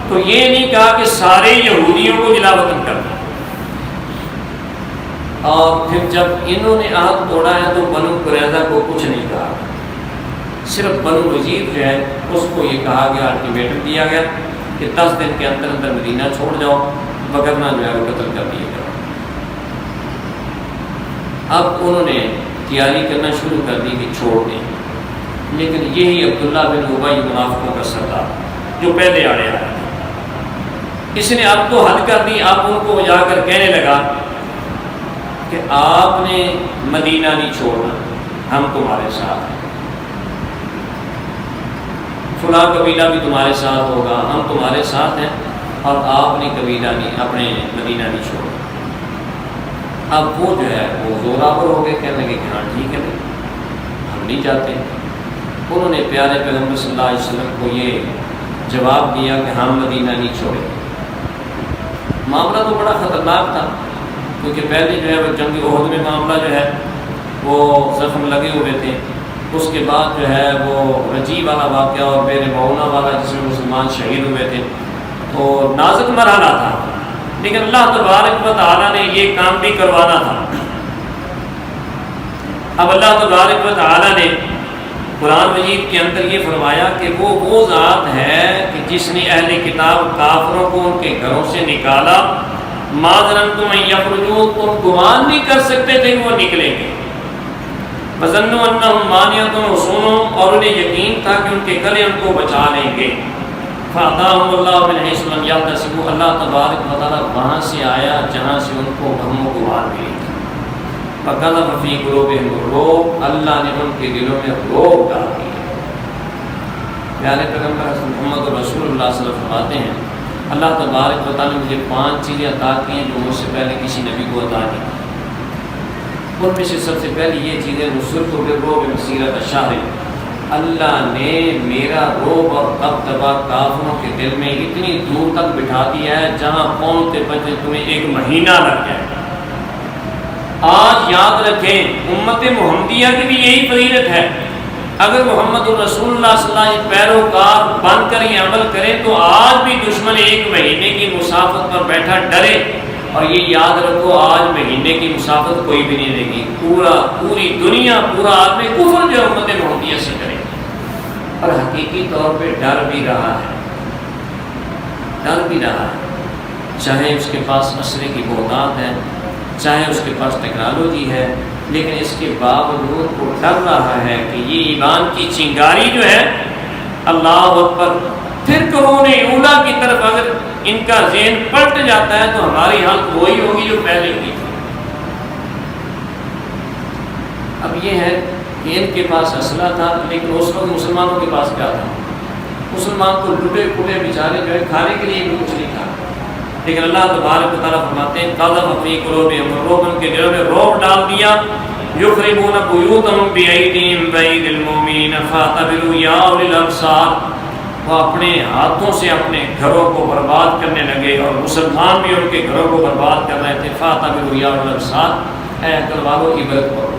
تو یہ نہیں کہا کہ سارے یہودیوں کو جلا وطن کرنا، اور پھر جب انہوں نے عہد توڑا ہے تو بنو قریظہ کو کچھ نہیں کہا، صرف بنو نذیر جو ہے اس کو یہ کہا گیا، الٹیمیٹم دیا گیا کہ 10 دن کے اندر اندر مدینہ چھوڑ جاؤ، وگرنہ جو ہے وہ قتل کر دیا گیا۔ اب انہوں نے تیاری کرنا شروع کر دی کہ چھوڑ دیں، لیکن یہی عبداللہ بن ابی منافقوں کا سردار جو پہلے آڑے آیا تھا، اس نے اب تو حد کر دی۔ اب ان کو جا کر کہنے لگا کہ آپ نے مدینہ نہیں چھوڑنا، ہم تمہارے ساتھ ہیں، فلاں قبیلہ بھی تمہارے ساتھ ہوگا، ہم تمہارے ساتھ ہیں، اور آپ نے قبیلہ نہیں، اپنے مدینہ نہیں چھوڑنا۔ اب وہ جو ہے وہ زوراور ہو گئے، کہنے لگے کہ ہاں ٹھیک ہے ہم نہیں جاتے۔ انہوں نے پیارے پیغمبر صلی اللہ علیہ وسلم کو یہ جواب دیا کہ ہم مدینہ نہیں چھوڑیں۔ معاملہ تو بڑا خطرناک تھا، کیونکہ پہلے جو ہے وہ جنگ احد میں معاملہ جو ہے وہ زخم لگے ہوئے تھے، اس کے بعد جو ہے وہ رجی والا واقعہ اور بیر معونہ والا جس میں مسلمان شہید ہوئے تھے، تو نازک مرحلہ تھا، لیکن اللہ تبارک و تعالیٰ نے یہ کام بھی کروانا تھا۔ اب اللہ تبارک و تعالیٰ نے قرآن مجید کے اندر یہ فرمایا کہ وہ ذات ہے کہ جس نے اہل کتاب کافروں کو ان کے گھروں سے نکالا، ما ظننتم ان یخرجوا، تم گمان نہیں کر سکتے تھے کہ وہ نکلیں گے، وظنوا انہم مانعتہم حصونہم، اور انہیں یقین تھا کہ ان کے گلے ان کو بچا لیں گے، فأتاہم اللہ من حیث لم یحتسبوا، اللہ تبارک و تعالیٰ وہاں سے آیا جہاں سے ان کو ہم و گمان ملی تھی، فقذف فی قلوبہم الرعب، اللہ نے ان کے دلوں میں رعب ڈال دیا۔ پیارے پیغمبر محمد رسول اللہ صلی اللہ علیہ وسلم فرماتے ہیں اللہ تبارک و تعالیٰ نے مجھے 5 چیزیں عطا کی ہیں جو مجھ سے پہلے کسی نبی کو عطا نہیں کی۔ ان میں سے سب سے پہلی یہ چیز ہے نصرت بالرعب مسیرۃ الشہر، اللہ نے میرا رعب اور دبدبہ کافروں کے دل میں اتنی دور تک بٹھا دیا ہے جہاں پہنچتے پہنچتے تمہیں 1 مہینہ لگ جائے گا۔ آج یاد رکھیں امت محمدیہ کی بھی یہی فضیلت ہے، اگر محمد الرسول اللہ صلی اللہ علیہ وسلم پیروکار بن کر یہ عمل کریں تو آج بھی دشمن 1 مہینے کی مسافت پر بیٹھا ڈرے، اور یہ یاد رکھو آج مہینے کی مسافت کوئی بھی نہیں لے گی، پوری دنیا پورا عالم کفر جو امت محمدیہ سے کرے، اور حقیقی طور پہ ڈر بھی رہا ہے، چاہے اس کے پاس اسلحے کی بہتات ہے، چاہے اس کے پاس ٹیکنالوجی ہے، لیکن اس کے باوجود وہ ڈر رہا ہے کہ یہ ایمان کی چنگاری جو ہے اللہ اکبر، پھر قرون اولا کی طرف اگر ان کا ذہن پلٹ جاتا ہے تو ہماری حالت وہی ہوگی جو پہلے کی تھی۔ اب یہ ہے کہ ان کے پاس اسلحہ تھا، لیکن اس وقت مسلمانوں کے پاس کیا تھا؟ مسلمان تو لٹے پٹے بیچارے جو ہے کھانے کے لیے بھی کچھ نہیں تھا، لیکن اللہ تبارک و تعالیٰ فرماتے ہیں قذف فی قلوبہم الرعب، ان کے دلوں میں رعب ڈال دیا، یخربون بیوتہم بایدیہم وایدی المؤمنین فاعتبروا یا اولی الابصار، وہ اپنے ہاتھوں سے اپنے گھروں کو برباد کرنے لگے اور مسلمان بھی ان کے گھروں کو برباد کر رہے تھے۔ فاعتبروا یا اولی الابصار، اے عقل والوں عبرت کرو۔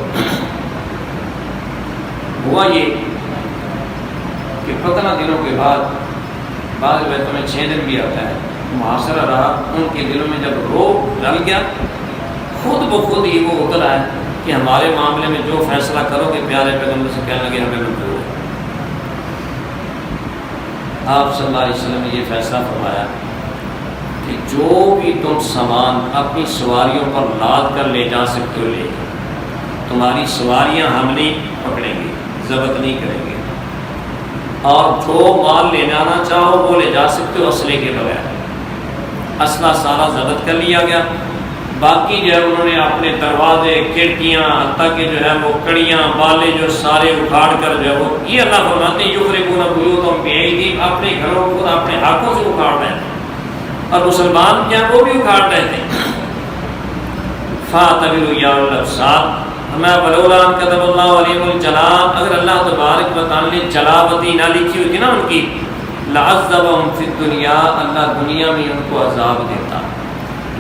ہوا یہ کہ 15 دنوں کے بعد بعض روایتوں میں 6 دن بھی آتا ہے محاصرہ رہا، ان کے دلوں میں جب رعب ڈل گیا خود بخود ہی وہ اتر آئے کہ ہمارے معاملے میں جو فیصلہ کرو گے، پیارے پیغمبر سے کہنے لگے ہمیں منظور ہے۔ آپ صلی اللہ علیہ وسلم نے یہ فیصلہ فرمایا کہ جو بھی تم سامان اپنی سواریوں پر لاد کر لے جا سکتے ہو لے جاؤ، تمہاری سواریاں ہم نہیں پکڑیں گے، ضبط نہیں کریں گے، اور جو مال لے جانا چاہو وہ لے جا سکتے ہو اسلحے کے بغیر۔ اسلحہ سارا ضبط کر لیا گیا، باقی جو ہے انہوں نے اپنے دروازے، کھڑکیاں، حتیٰ کہ جو ہے وہ کڑیاں، بالے جو سارے اکھاڑ کر جو ہے وہ، یہ اللہ فرماتے ہیں یخربون بیوتہم بایدیہم، اپنے گھروں کو اپنے ہاتھوں سے اکھاڑ رہے تھے، اور مسلمان کیا وہ بھی اکھاڑ رہے تھے۔ فاعتبروا یا اولي الابصار، ہمیں ولولا ان كتب اللہ علیہم الجلاء، اگر اللہ تبارک و تعالی نے جلاوطی نہ لکھی ہوئی تھی نا ان کی، لعذبہم فی الدنیا، اللہ دنیا میں ان کو عذاب دیتا،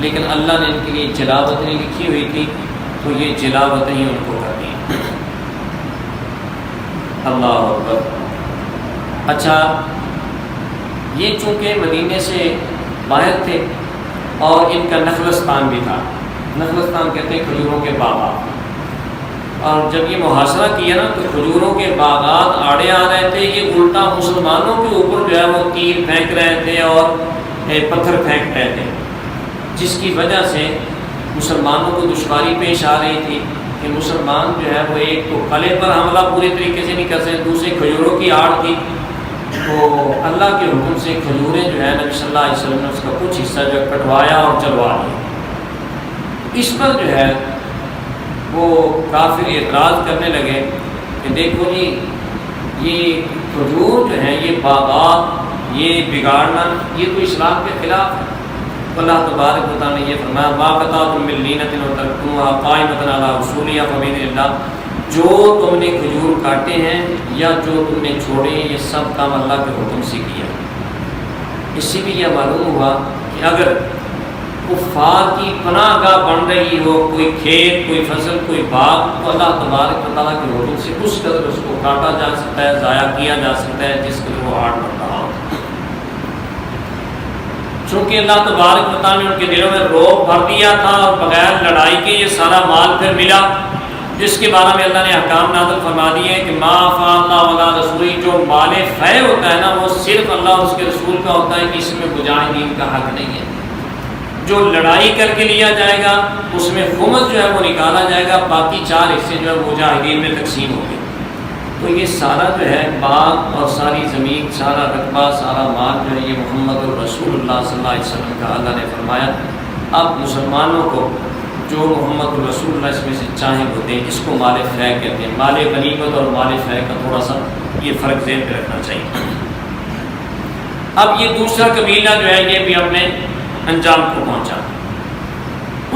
لیکن اللہ نے ان کے لیے جلاوت نہیں لکھی ہوئی تھی تو یہ جلاوت ہی ان کو کر دی۔ اللہ اکبر۔ اچھا، یہ چونکہ مدینے سے باہر تھے اور ان کا نخلستان بھی تھا، نخلستان کہتے ہیں کھجوروں کے باغات، اور جب یہ محاصرہ کیا نا تو کھجوروں کے باغات آڑے آ رہے تھے، یہ الٹا مسلمانوں کے اوپر جو ہے وہ تیر پھینک رہے تھے اور پتھر پھینک رہے تھے، جس کی وجہ سے مسلمانوں کو دشواری پیش آ رہی تھی کہ مسلمان جو ہے وہ ایک تو قلعے پر حملہ پورے طریقے سے نہیں کر سکتے، دوسرے کھجوروں کی آڑ تھی، تو اللہ کے حکم سے کھجوریں جو ہے نبی صلی اللہ علیہ وسلم نے اس کا کچھ حصہ جو کٹوایا اور چلوا لیا۔ اس پر جو ہے وہ کافر اعتراض کرنے لگے کہ دیکھو جی یہ کھجور جو ہیں یہ باغات یہ بگاڑنا یہ تو اسلام کے خلاف ہے۔ اللہ تبارک و تعالیٰ نے یہ فرمایا ما قطعتم من لینۃ وترکتموها قائمۃ علی اصولها فبإذن اللہ، جو تم نے کھجور کاٹے ہیں یا جو تم نے چھوڑے یہ سب کام اللہ کے حکم سے کیا۔ اس سے بھی یہ معلوم ہوا کہ اگر کفار کی پناہ گاہ بن رہی ہو کوئی کھیت کوئی فصل کوئی باغ تو اللہ تبارک و تعالیٰ کے حکم سے اس قدر اس کو کاٹا جا سکتا ہے، ضائع کیا جا سکتا ہے جس قدر وہ آڑ بن رہا ہو۔ چونکہ اللہ تبارک و تعالیٰ نے ان کے دلوں میں رعب بھر دیا تھا اور بغیر لڑائی کے یہ سارا مال پھر ملا، جس کے بارے میں اللہ نے احکام نازل فرما دیے کہ ما افاء اللہ علی رسولہ، جو مال فے ہوتا ہے نا وہ صرف اللہ اور اس کے رسول کا ہوتا ہے، کہ اس میں مجاہدین کا حق نہیں ہے۔ جو لڑائی کر کے لیا جائے گا اس میں خمس جو ہے وہ نکالا جائے گا، باقی 4 حصے جو ہے مجاہدین میں تقسیم ہوں گے۔ تو یہ سارا جو ہے باغ اور ساری زمین، سارا رقبہ، سارا مال جو ہے یہ محمد الرسول اللہ صلی اللہ علیہ وسلم کا اللہ نے فرمایا اب مسلمانوں کو جو محمد الرسول اللہ اس میں سے چاہیں وہ دیں۔ اس کو مال فے کہتے ہیں۔ مال غنیمت اور مال فے کا تھوڑا سا یہ فرق ذہن میں رکھنا چاہیے۔ اب یہ دوسرا قبیلہ جو ہے یہ بھی اپنے انجام کو پہنچا۔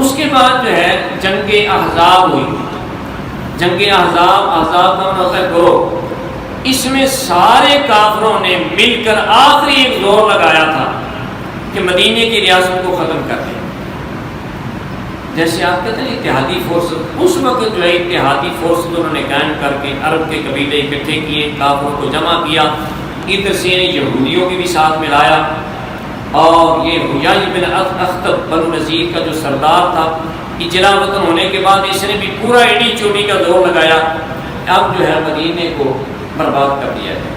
اس کے بعد جو ہے جنگ احزاب ہوئی۔ جنگ احزاب کا ہوتا ہے گروہ، اس میں سارے کافروں نے مل کر آخری ایک زور لگایا تھا کہ مدینے کی ریاست کو ختم کر دیں۔ جیسے آپ کہتے ہیں اتحادی فورس، اس وقت جو ہے اتحادی فورس انہوں نے قائم کر کے عرب کے قبیلے اکٹھے کیے، کافروں کو جمع کیا، ادھر سے یہودیوں کی بھی ساتھ ملایا، اور یہ حیی بن اخطب بنو نذیر کا جو سردار تھا اجلا وطن ہونے کے بعد اس نے بھی پورا ایڈی چوٹی کا زور لگایا اب جو ہے مدینے کو برباد کر دیا جائے۔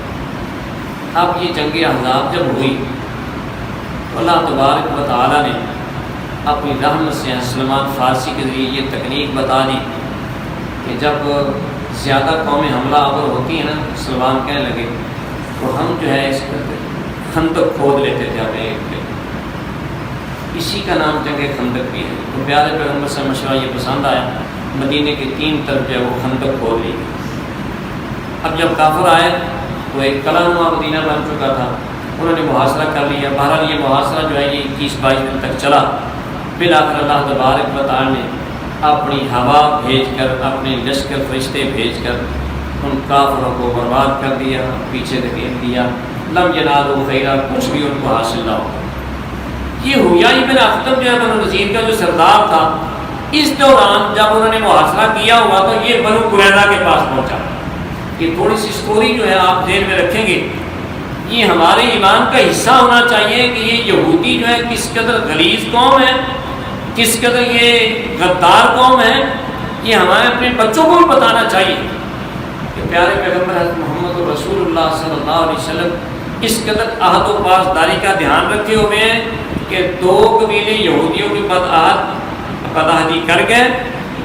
اب یہ جنگ احزاب جب ہوئی تو اللہ تبارک و تعالیٰ نے اپنی رحمت سے سلمان فارسی کے ذریعے یہ تکنیک بتا دی کہ جب زیادہ قومیں حملہ آور ہوتی ہیں نا، سلمان کہنے لگے تو ہم جو ہے اس خندق کھود لیتے تھے اپنے ایک پہ، اسی کا نام جنگ خندق بھی ہے۔ تو پیارے پیغمبر سے مشورہ یہ پسند آیا، مدینے کے 3 طرف جو ہے وہ خندق کھود لی۔ اب جب کافر آئے تو ایک قلعہ نما مدینہ بن چکا تھا، انہوں نے محاصرہ کر لیا۔ بہرحال یہ محاصرہ جو ہے یہ 21-22 دن تک چلا۔ بالآخر اللہ تبارک و تعالیٰ نے اپنی ہوا بھیج کر، اپنے لشکر فرشتے بھیج کر ان کافروں کو برباد کر دیا، پیچھے دھکیل دیا۔ لم ینالوا خیرا، کچھ بھی ان کو حاصل نہ ہو۔ یہ حیی بن اخطب جو ہے بنو نذیر کا جو سردار تھا، اس دوران جب انہوں نے محاصرہ کیا ہوا تو یہ بنو قریظہ کے پاس پہنچا۔ یہ تھوڑی سی سٹوری جو ہے آپ ذہن میں رکھیں گے، یہ ہمارے ایمان کا حصہ ہونا چاہیے کہ یہ یہودی جو ہے کس قدر غلیظ قوم ہے، کس قدر یہ غدار قوم ہے، یہ ہمارے اپنے بچوں کو بھی بتانا چاہیے کہ پیارے پیغمبر حضرت محمد رسول اللہ صلی اللہ علیہ وسلم اس قدر عہد و پاسداری کا دھیان رکھے ہوئے ہیں کہ 2 قبیلے یہودیوں کی بدعہدی کر گئے،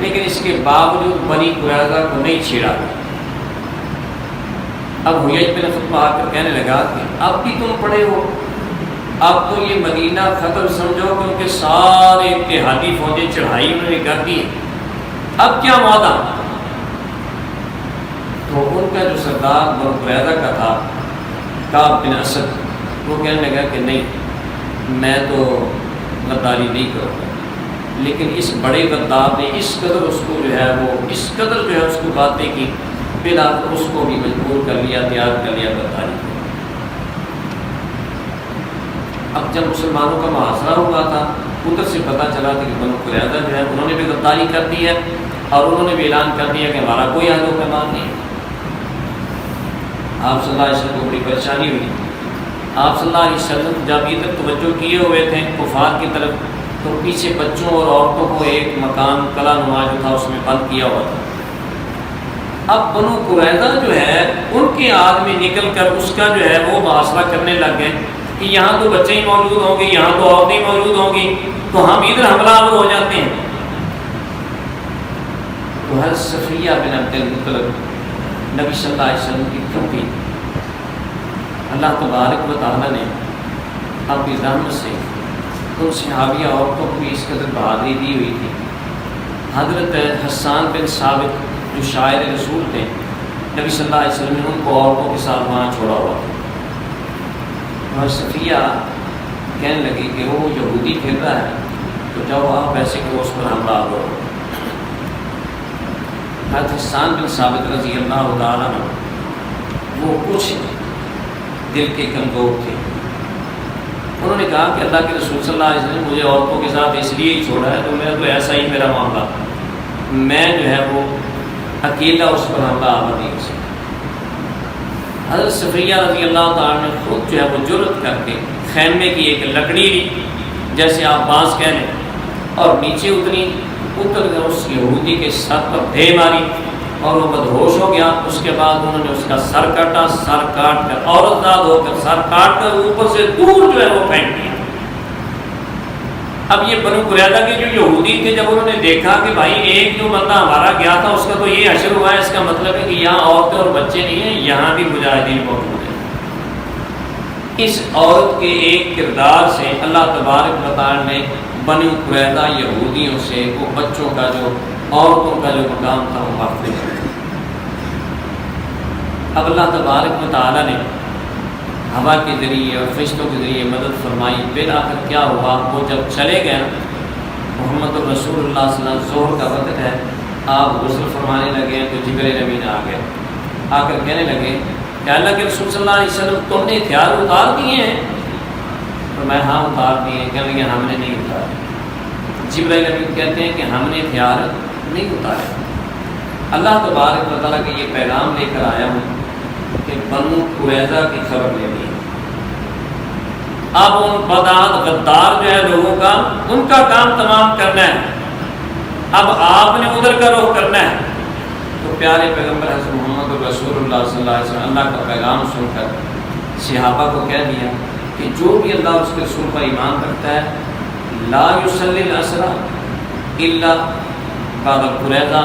لیکن اس کے باوجود بنی قریظہ کو نہیں چھیڑا۔ اب حیی بن اخطب آ کر کہنے لگا کہ اب بھی تم پڑے ہو، اب تو یہ مدینہ ختم سمجھو، کیونکہ سارے اتحادی فوجیں چڑھائی انہوں نے کر دی، اب کیا وعدہ؟ تو ان کا جو سردار بنو قریظہ کا تھا کعب بن اسد، وہ کہنے لگا کہ نہیں، میں تو غداری نہیں کروں گا، لیکن اس بڑے غدار نے اس قدر اس کو جو ہے وہ اس قدر جو ہے اس کو باتیں کی، بلا اس کو بھی مجبور کر لیا، تیار کر لیا غداری کو۔ اب جب مسلمانوں کا محاصرہ ہوا تھا، ادھر سے پتہ چلا تھا کہ بنو قریظہ جو ہے انہوں نے بھی غداری کر دی ہے، اور انہوں نے بھی اعلان کر دیا کہ ہمارا کوئی عہد و پیمان نہیں۔ آپ صلی اللہ علیہ وسلم کو بڑی پریشانی ہوئی۔ آپ صلی اللہ علیہ وسلم جب ادھر توجہ کیے ہوئے تھے کفار کی طرف، تو پیچھے بچوں اور عورتوں کو ایک مکان قلعہ نما جو تھا اس میں بند کیا ہوا تھا۔ اب بنو قریظہ جو ہے ان کے آدمی نکل کر اس کا جو ہے وہ محاصرہ کرنے لگ گئے کہ یہاں تو بچے ہی موجود ہوں گے، یہاں تو عورتیں ہی موجود ہوں گی، تو ہم ادھر حملہ آور ہو جاتے ہیں۔ تو حضرت صفیہ بن عبد المطلب نبی صلی اللہ علیہ وسلم کی کیونکہ اللہ تبارک و تعالیٰ نے اپنی رحمت سے ان صحابیہ عورتوں کو بھی اس قدر بہادری دی ہوئی تھی۔ حضرت حسان بن ثابت جو شاعر رسول تھے، نبی صلی اللہ علیہ وسلم نے ان کو عورتوں کے ساتھ وہاں چھوڑا ہوا تھا۔ اور صفیہ کہنے لگی کہ وہ یہودی پھر رہا ہے، تو جاؤ آپ ایسے کہ اس پر حملہ آور ہو۔ حضرت حسان بن ثابت رضی اللہ تعالیٰ عنہ وہ کچھ دل کے کمزور تھے، انہوں نے کہا کہ اللہ کے رسول صلی اللہ علیہ وسلم نے مجھے عورتوں کے ساتھ اس لیے ہی چھوڑا ہے، تو میں تو ایسا ہی میرا معاملہ، میں جو ہے وہ اکیلا اس پر حملہ آور نہیں ہو سکتا۔ حضرت صفیہ رضی اللہ تعالیٰ نے خود جو ہے وہ جرأت کر کے خیمے کی ایک لکڑی لی، جیسے آپ بانس کہہ لیں، اور نیچے اتر کر اس یہودی کے سر پر دے ماری اور وہ بدہوش ہو گیا۔ اس کے بعد انہوں نے اس کا سر کاٹا، سر کاٹ کر عورت زاد ہو کر سر کاٹ کر اوپر سے دور جو ہے وہ پھینک دیا۔ اب یہ بنو قریظہ کے جو یہودی تھے، جب انہوں نے دیکھا کہ بھائی ایک جو بندہ ہمارا گیا تھا اس کا تو یہ حشر ہوا ہے، اس کا مطلب ہے کہ یہاں عورتیں اور بچے نہیں ہیں، یہاں بھی مجاہدین موجود ہیں۔ اس عورت کے ایک کردار سے اللہ تبارک و تعالیٰ نے بنو قریظہ یہودیوں سے وہ بچوں کا جو عورتوں کا جو مقام تھا وہ محفوظ کر دیا۔ اب اللہ تبارک و تعالیٰ نے ہوا کے ذریعے اور فرشتوں کے ذریعے مدد فرمائی۔ بالآخر کیا ہوا، وہ جب چلے گئے، محمد الرسول اللہ صلی اللہ علیہ وسلم ظہر کا وقت ہے، آپ غسل فرمانے لگے تو جبرائیل امین آ گئے، آ کر کہنے لگے کہ اللہ کے رسول صلی اللہ علیہ وسلم تم نے ہتھیار اتار دیے ہیں؟ تو میں ہاں اتار دیے۔ کہنے لگے ہم نے نہیں اتارے۔ جبرائیل امین کہتے ہیں کہ ہم نے ہتھیار نہیں اتارے، اللہ تبارک و تعالیٰ کے یہ پیغام لے کر آیا ہوں کہ بنو قریظہ کی خبر لینی ہے۔ اب ان بدعہد غدار جو ہے لوگوں کا، ان کا کام تمام کرنا ہے، اب آپ نے ادھر کا رخ کرنا ہے۔ تو پیارے پیغمبر حضرت محمد رسول اللہ صلی اللہ علیہ وسلم اللہ کا پیغام سن کر صحابہ کو کہہ دیا کہ جو بھی اللہ اس کے رسول پر ایمان رکھتا ہے، لا یصلی العصر الا بعد قریظہ،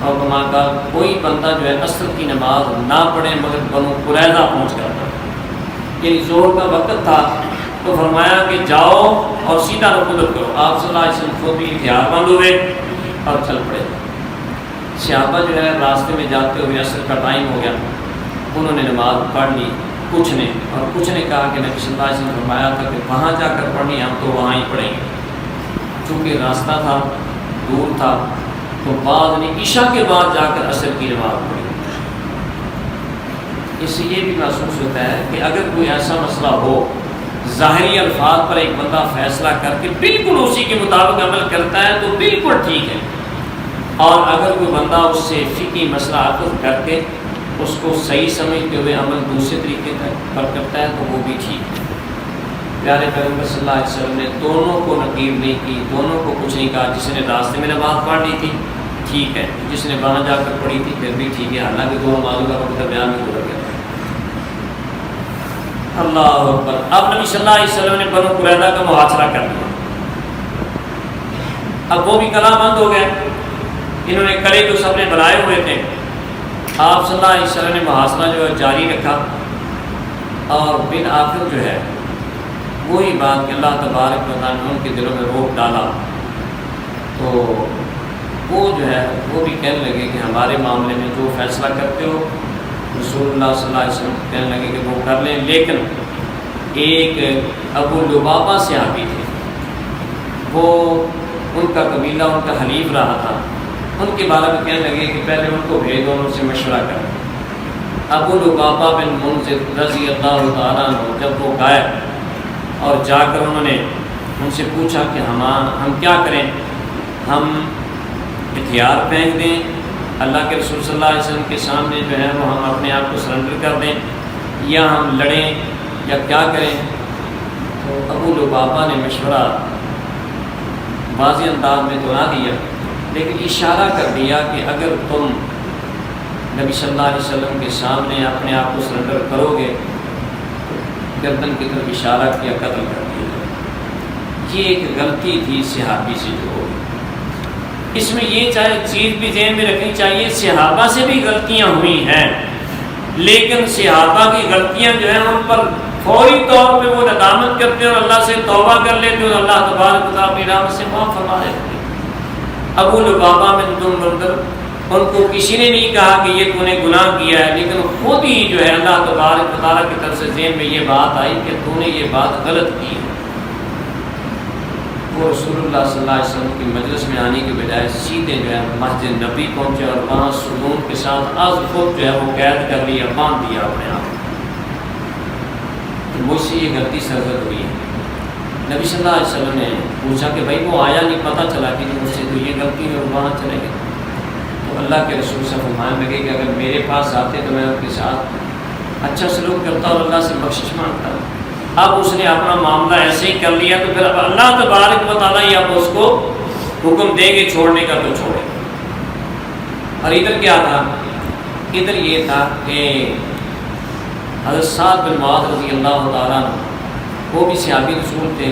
اور وہاں کا کوئی بندہ جو ہے عصر کی نماز نہ پڑھے مگر بنو قریظہ پہنچ کر پڑھے۔ یعنی زور کا وقت تھا، تو فرمایا کہ جاؤ اور سیدھا رخ ادھر کرو۔ آپ صلی اللہ علیہ وسلم خود بھی ہتھیار بند ہوئے اور چل پڑے۔ صحابہ جو ہے راستے میں جاتے ہوئے عصر کا ٹائم ہو گیا، انہوں نے نماز پڑھ لی کچھ نے، اور کچھ نے کہا کہ نبی صلی اللہ علیہ وسلم نے فرمایا تھا کہ وہاں جا کر پڑھنی، ہم تو وہاں ہی پڑھیں گے۔ چونکہ راستہ تھا، دور تھا، تو بعد نے عشاء کے بعد جا کر عصر کی نماز پڑھی۔ اس سے یہ بھی محسوس ہوتا ہے کہ اگر کوئی ایسا مسئلہ ہو، ظاہری الفاظ پر ایک بندہ فیصلہ کر کے بالکل اسی کے مطابق عمل کرتا ہے تو بالکل ٹھیک ہے، اور اگر کوئی بندہ اس سے فقہی مسئلہ اخذ کر کے اس کو صحیح سمجھتے ہوئے عمل دوسرے طریقے پر کرتا ہے تو وہ بھی ٹھیک ہے۔ پیارے پیغمبر صلی اللہ علیہ وسلم نے دونوں کو نقیب نہیں کی، دونوں کو کچھ نہیں کہا۔ جس نے راستے میں نماز پڑھ لی تھی ٹھیک ہے، جس نے وہاں جا کر پڑھی تھی پھر بھی ٹھیک ہے، حالانکہ دو نمازوں کا وقت درمیان میں گزر گیا۔ اللہ اکبر. اب نبی صلی اللہ علیہ وسلم نے بنو قریظہ کا محاصرہ کر دیا. اب وہ بھی قلعہ بند ہو گئے. انہوں نے قلعے تو سب نے بنائے ہوئے تھے. آپ صلی اللہ علیہ وسلم نے محاصرہ جو ہے جاری رکھا اور بالآخر جو ہے وہی بات کہ اللہ تبارک و تعالیٰ نے ان کے دلوں میں روک ڈالا تو وہ جو ہے وہ بھی کہنے لگے کہ ہمارے معاملے میں جو فیصلہ کرتے ہو رسول اللہ صلی اللہ علیہ وسلم کہنے لگے کہ وہ کر لیں. لیکن ایک ابو لبابہ صحابی تھے, وہ ان کا قبیلہ ان کا حلیف رہا تھا. ان کے بارے میں کہنے لگے کہ پہلے ان کو بھیجو, ان سے مشورہ کریں. ابو لبابہ بن منذر رضی اللہ تعالیٰ عنہ جب وہ گئے اور جا کر انہوں نے ان سے پوچھا کہ ہم کیا کریں, ہم ہتھیار پھینک دیں اللہ کے رسول صلی اللہ علیہ وسلم کے سامنے جو ہے وہ ہم اپنے آپ کو سرنڈر کر دیں, یا ہم لڑیں, یا کیا کریں؟ تو ابو لبابہ نے مشورہ واضح انداز میں تو نہ دیا, لیکن اشارہ کر دیا کہ اگر تم نبی صلی اللہ علیہ وسلم کے سامنے اپنے آپ کو سرنڈر کرو گے, گردن کی طرف اشارہ کیا, قتل کر دیا جائے. یہ ایک غلطی تھی صحابی سے جو ہوئی. اس میں یہ چیز بھی ذہن میں رکھنی چاہیے, صحابہ سے بھی غلطیاں ہوئی ہیں, لیکن صحابہ کی غلطیاں جو ہیں ان پر فوری طور پہ وہ ندامت کرتے اور اللہ سے توبہ کر لیتے اور اللہ تبارک و تعالیٰ اپنی رحمت سے معاف فرما دیتے. ابو لبابہ بن منذر ان کو کسی نے نہیں کہا کہ یہ تو نے گناہ کیا ہے, لیکن خود ہی جو ہے اللہ تبارک و تعالیٰ کی طرف سے ذہن میں یہ بات آئی کہ تو نے یہ بات غلط کی ہے. وہ رسول اللہ صلی اللہ علیہ وسلم کی مجلس میں آنے کے بجائے سیدھے جو ہے مسجد نبی پہنچے اور وہاں سکون کے ساتھ از خود جو ہے وہ قید کر لیا, باندھ دیا اپنے آپ. مجھ سے یہ غلطی سرزد ہوئی ہے. نبی صلی اللہ علیہ وسلم نے پوچھا کہ بھائی وہ آیا نہیں, پتہ چلا کہ مجھ سے تو یہ غلطی ہے, اور وہاں چلے گئے. تو اللہ کے رسول سے فرمانے لگے کہ اگر میرے پاس آتے تو میں ان کے ساتھ اچھا سلوک کرتا اور اللہ سے بخشش مانگتا. اب اس نے اپنا معاملہ ایسے ہی کر لیا تو پھر اب اللہ تبارک و تعالیٰ ہی اب اس کو حکم دے گے چھوڑنے کا تو چھوڑے. اور ادھر کیا تھا, ادھر یہ تھا کہ حضرت سعد بن معاذ رضی اللہ تعالیٰ عنہ وہ بھی صحابی رسول تھے,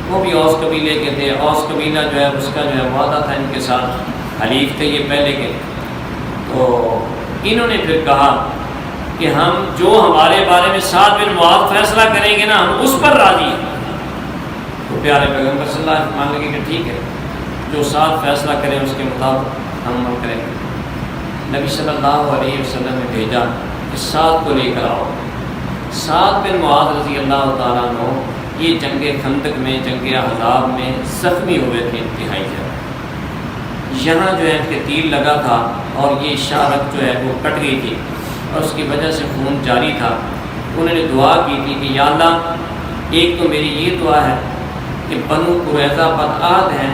وہ بھی اوس قبیلے کے تھے. اوس قبیلہ جو ہے اس کا جو ہے وعدہ تھا ان کے ساتھ, حلیف تھے یہ پہلے کے. تو انہوں نے پھر کہا کہ ہم جو ہمارے بارے میں سعد بن معاذ فیصلہ کریں گے نا ہم اس پر راضی ہیں. تو پیارے پیغمبر صلی اللہ علیہ وسلم مان لگے کہ ٹھیک ہے, جو سعد فیصلہ کریں اس کے مطابق ہم عمل کریں گے. نبی صلی اللہ علیہ وسلم نے بھیجا کہ سعد کو لے کر آؤ. سعد بن معاذ رضی اللہ تعالیٰ عنہ یہ جنگ خندق میں, جنگ احزاب میں زخمی ہوئے تھے انتہائی زیادہ. یہاں جو ہے ان کے تیر لگا تھا اور یہ شارک جو ہے وہ کٹ گئی تھی اور اس کی وجہ سے خون جاری تھا. انہوں نے دعا کی تھی کہ یا اللہ, ایک تو میری یہ دعا ہے کہ بنو قریظہ بدعہد ہیں,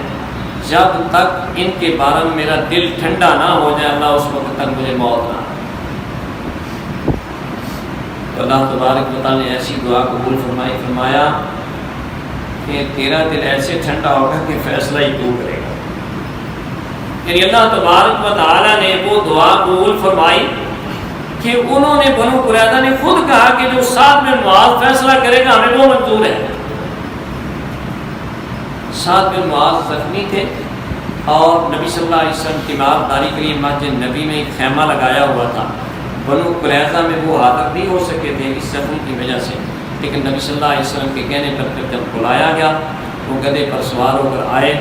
جب تک ان کے بارے میں میرا دل ٹھنڈا نہ ہو جائے اللہ اس وقت تک مجھے موت نہ. تو اللہ تبارک و تعالیٰ نے ایسی دعا قبول فرمایا کہ تیرا دل ایسے ٹھنڈا ہوگا کہ فیصلہ ہی تو کرے گا. یعنی اللہ تبارک و تعالیٰ نے وہ دعا قبول فرمائی کہ انہوں نے بنو قریظہ نے خود کہا کہ جو سعد بن معاذ فیصلہ کرے گا ہمیں وہ منظور ہے. سعد بن معاذ زخمی تھے اور نبی صلی اللہ علیہ وسلم کی مالداری کے لیے مسجد نبی میں ایک خیمہ لگایا ہوا تھا. بنو قریظہ میں وہ حاضر نہیں ہو سکے تھے اس زخم کی وجہ سے, لیکن نبی صلی اللہ علیہ وسلم کے کہنے پر جب بلایا گیا وہ گدھے پر سوار ہو کر آئے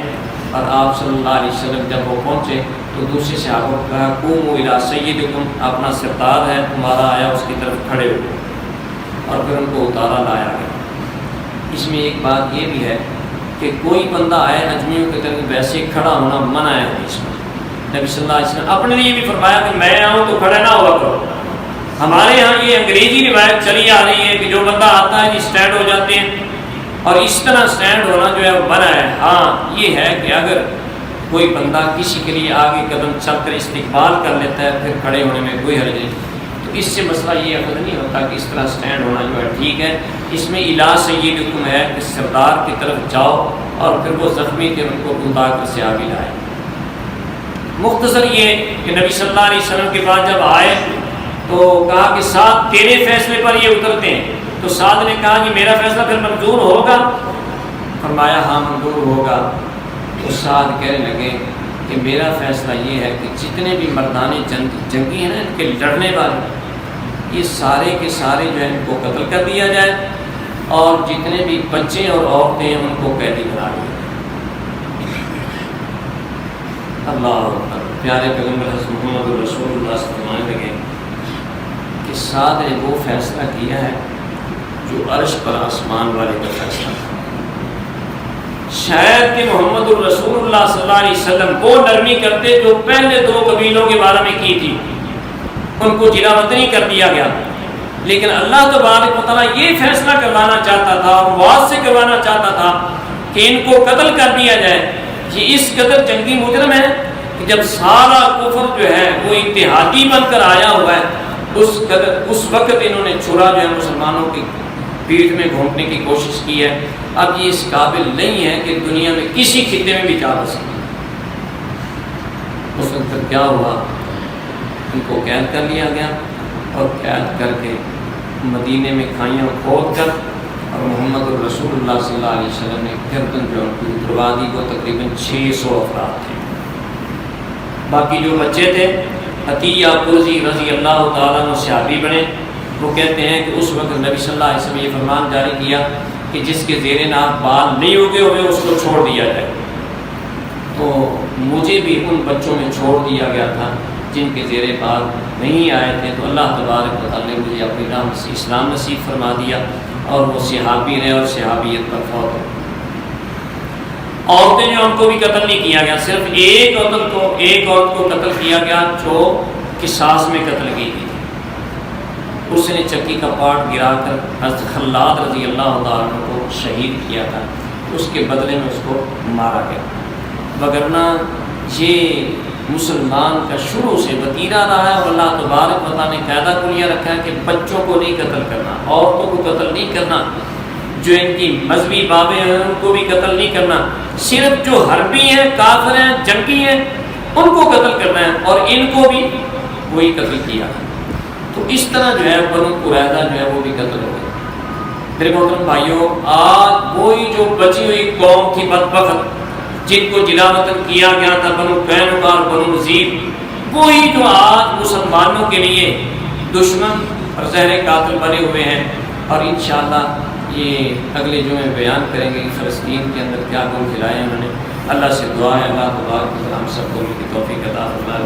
اور آپ صلی اللہ علیہ وسلم جب وہ پہنچے تو دوسرے صحابہ کو کہا قوموا الی سیدکم, اپنا سردار ہے تمہارا آیا اس کی طرف کھڑے ہو, اور پھر ان کو اتارا لایا گیا. اس میں ایک بات یہ بھی ہے کہ کوئی بندہ آئے اجمیوں کی طرف ویسے کھڑا ہونا منع ہے حدیث میں. نبی صلی اللہ علیہ وسلم اپنے لیے بھی فرمایا کہ میں آؤں تو کھڑے نہ ہوا کرو. ہمارے ہاں یہ انگریزی روایت چلی آ رہی ہے کہ جو بندہ آتا ہے اسٹینڈ ہو جاتے ہیں, اور اس طرح اسٹینڈ ہونا جو ہے وہ منع ہے. ہاں یہ ہے کہ اگر کوئی بندہ کسی کے لیے آگے قدم چل کر استقبال کر لیتا ہے پھر کھڑے ہونے میں کوئی حرج نہیں, تو اس سے مسئلہ یہ عقد نہیں ہوتا کہ اس طرح اسٹینڈ ہونا جو ہے ٹھیک ہے. اس میں الی سیدکم ہے کہ سردار کی طرف جاؤ اور پھر وہ زخمی تھے ان کو اتار کر صحابی لائے. مختصر یہ کہ نبی صلی اللہ علیہ وسلم کے بعد جب آئے تو کہا کہ ساتھ تیرے فیصلے پر یہ اترتے ہیں, تو سعد نے کہا کہ میرا فیصلہ پھر منظور ہوگا؟ فرمایا ہاں منظور ہوگا۔ تو سعد کہنے لگے کہ میرا فیصلہ یہ ہے کہ جتنے بھی مردان جنگی ہیں نا، ان کے لڑنے والے، یہ سارے کے سارے جو ہے ان کو قتل کر دیا جائے، اور جتنے بھی بچے اور عورتیں ہیں ان کو قیدی بنا دیا جائے۔ اللہ اکبر۔ پیارے پیغمبر حضرت محمد رسول اللہ سے فرمانے لگے کہ سعد نے وہ فیصلہ کیا ہے جو عرش پر آسمان والے کا فیصلہ تھا۔ شاید کہ محمد الرسول اللہ صلی اللہ علیہ وسلم وہ نرمی کرتے جو پہلے 2 قبیلوں کے بارے میں کی تھی، ان کو جلا وطنی کر دیا گیا، لیکن اللہ تبارک و تعالیٰ یہ فیصلہ کروانا چاہتا تھا اور واضح سے کروانا چاہتا تھا کہ ان کو قتل کر دیا جائے۔ یہ اس قدر جنگی مجرم ہے کہ جب سارا کفر جو ہے وہ اتحادی بن کر آیا ہوا ہے، اس وقت انہوں نے چھرا جو ہے مسلمانوں کی پیٹھ میں گھونٹنے کی کوشش کی ہے۔ اب یہ اس قابل نہیں ہے کہ دنیا میں کسی خطے میں بھی جا سکے۔ اس وقت کیا ہوا، ان کو قید کر لیا گیا، اور قید کر کے مدینے میں کھائیاں کھود کر، اور محمد الرسول اللہ صلی اللہ علیہ وسلم نے گردن جو ان کی اتروا دی، وہ تقریباً 600 افراد تھے۔ باقی جو بچے تھے، عطیہ قرظی رضی اللہ تعالیٰ عنہ صحابی بنے۔ وہ کہتے ہیں کہ اس وقت نبی صلی اللہ علیہ وسلم یہ فرمان جاری کیا کہ جس کے زیر ناف بال نہیں اگے ہوئے اس کو چھوڑ دیا جائے۔ تو مجھے بھی ان بچوں میں چھوڑ دیا گیا تھا جن کے زیر بال نہیں آئے تھے، تو اللہ تبارک و تعالیٰ نے مجھے اپنی راہ سے اسلام نصیب فرما دیا، اور وہ صحابی رہے اور صحابیت پر فوت ہوئے۔ عورتیں جو ان کو بھی قتل نہیں کیا گیا، صرف ایک عورت کو قتل کیا گیا جو قصاص میں قتل کی گئی تھی۔ اس نے چکی کا پاٹ گرا کر حضرت خلاد رضی اللہ تعالیٰ عنہ کو شہید کیا تھا، اس کے بدلے میں اس کو مارا گیا۔ وگرنہ یہ مسلمان کا شروع سے وتیرہ رہا ہے، اور اللہ تبارک و تعالیٰ نے قاعدہ کلیہ رکھا ہے کہ بچوں کو نہیں قتل کرنا، عورتوں کو قتل نہیں کرنا، جو ان کی مذہبی بابیں ہیں ان کو بھی قتل نہیں کرنا، صرف جو حربی ہیں، کافر ہیں، جنگی ہیں، ان کو قتل کرنا ہے، اور ان کو بھی وہی قتل کیا۔ تو اس طرح جو ہے بنو قریظہ جو ہے وہ بھی قتل ہو گئے۔ میرے محترم بھائیوں، آج وہی جو بچی ہوئی قوم تھی بدبخت، جن کو جلا وطن کیا گیا تھا، بنو قینقاع اور بنو نذیر، وہی جو آج مسلمانوں کے لیے دشمن اور زہر قاتل بنے ہوئے ہیں۔ اور انشاءاللہ یہ اگلے جمعے بیان کریں گے کہ فلسطین کے اندر کیا گل کھلائے انہوں نے۔ اللہ سے دعا ہے اللہ تبارک و تعالیٰ ہم سب کو ان کی توفیق عطا فرمائے۔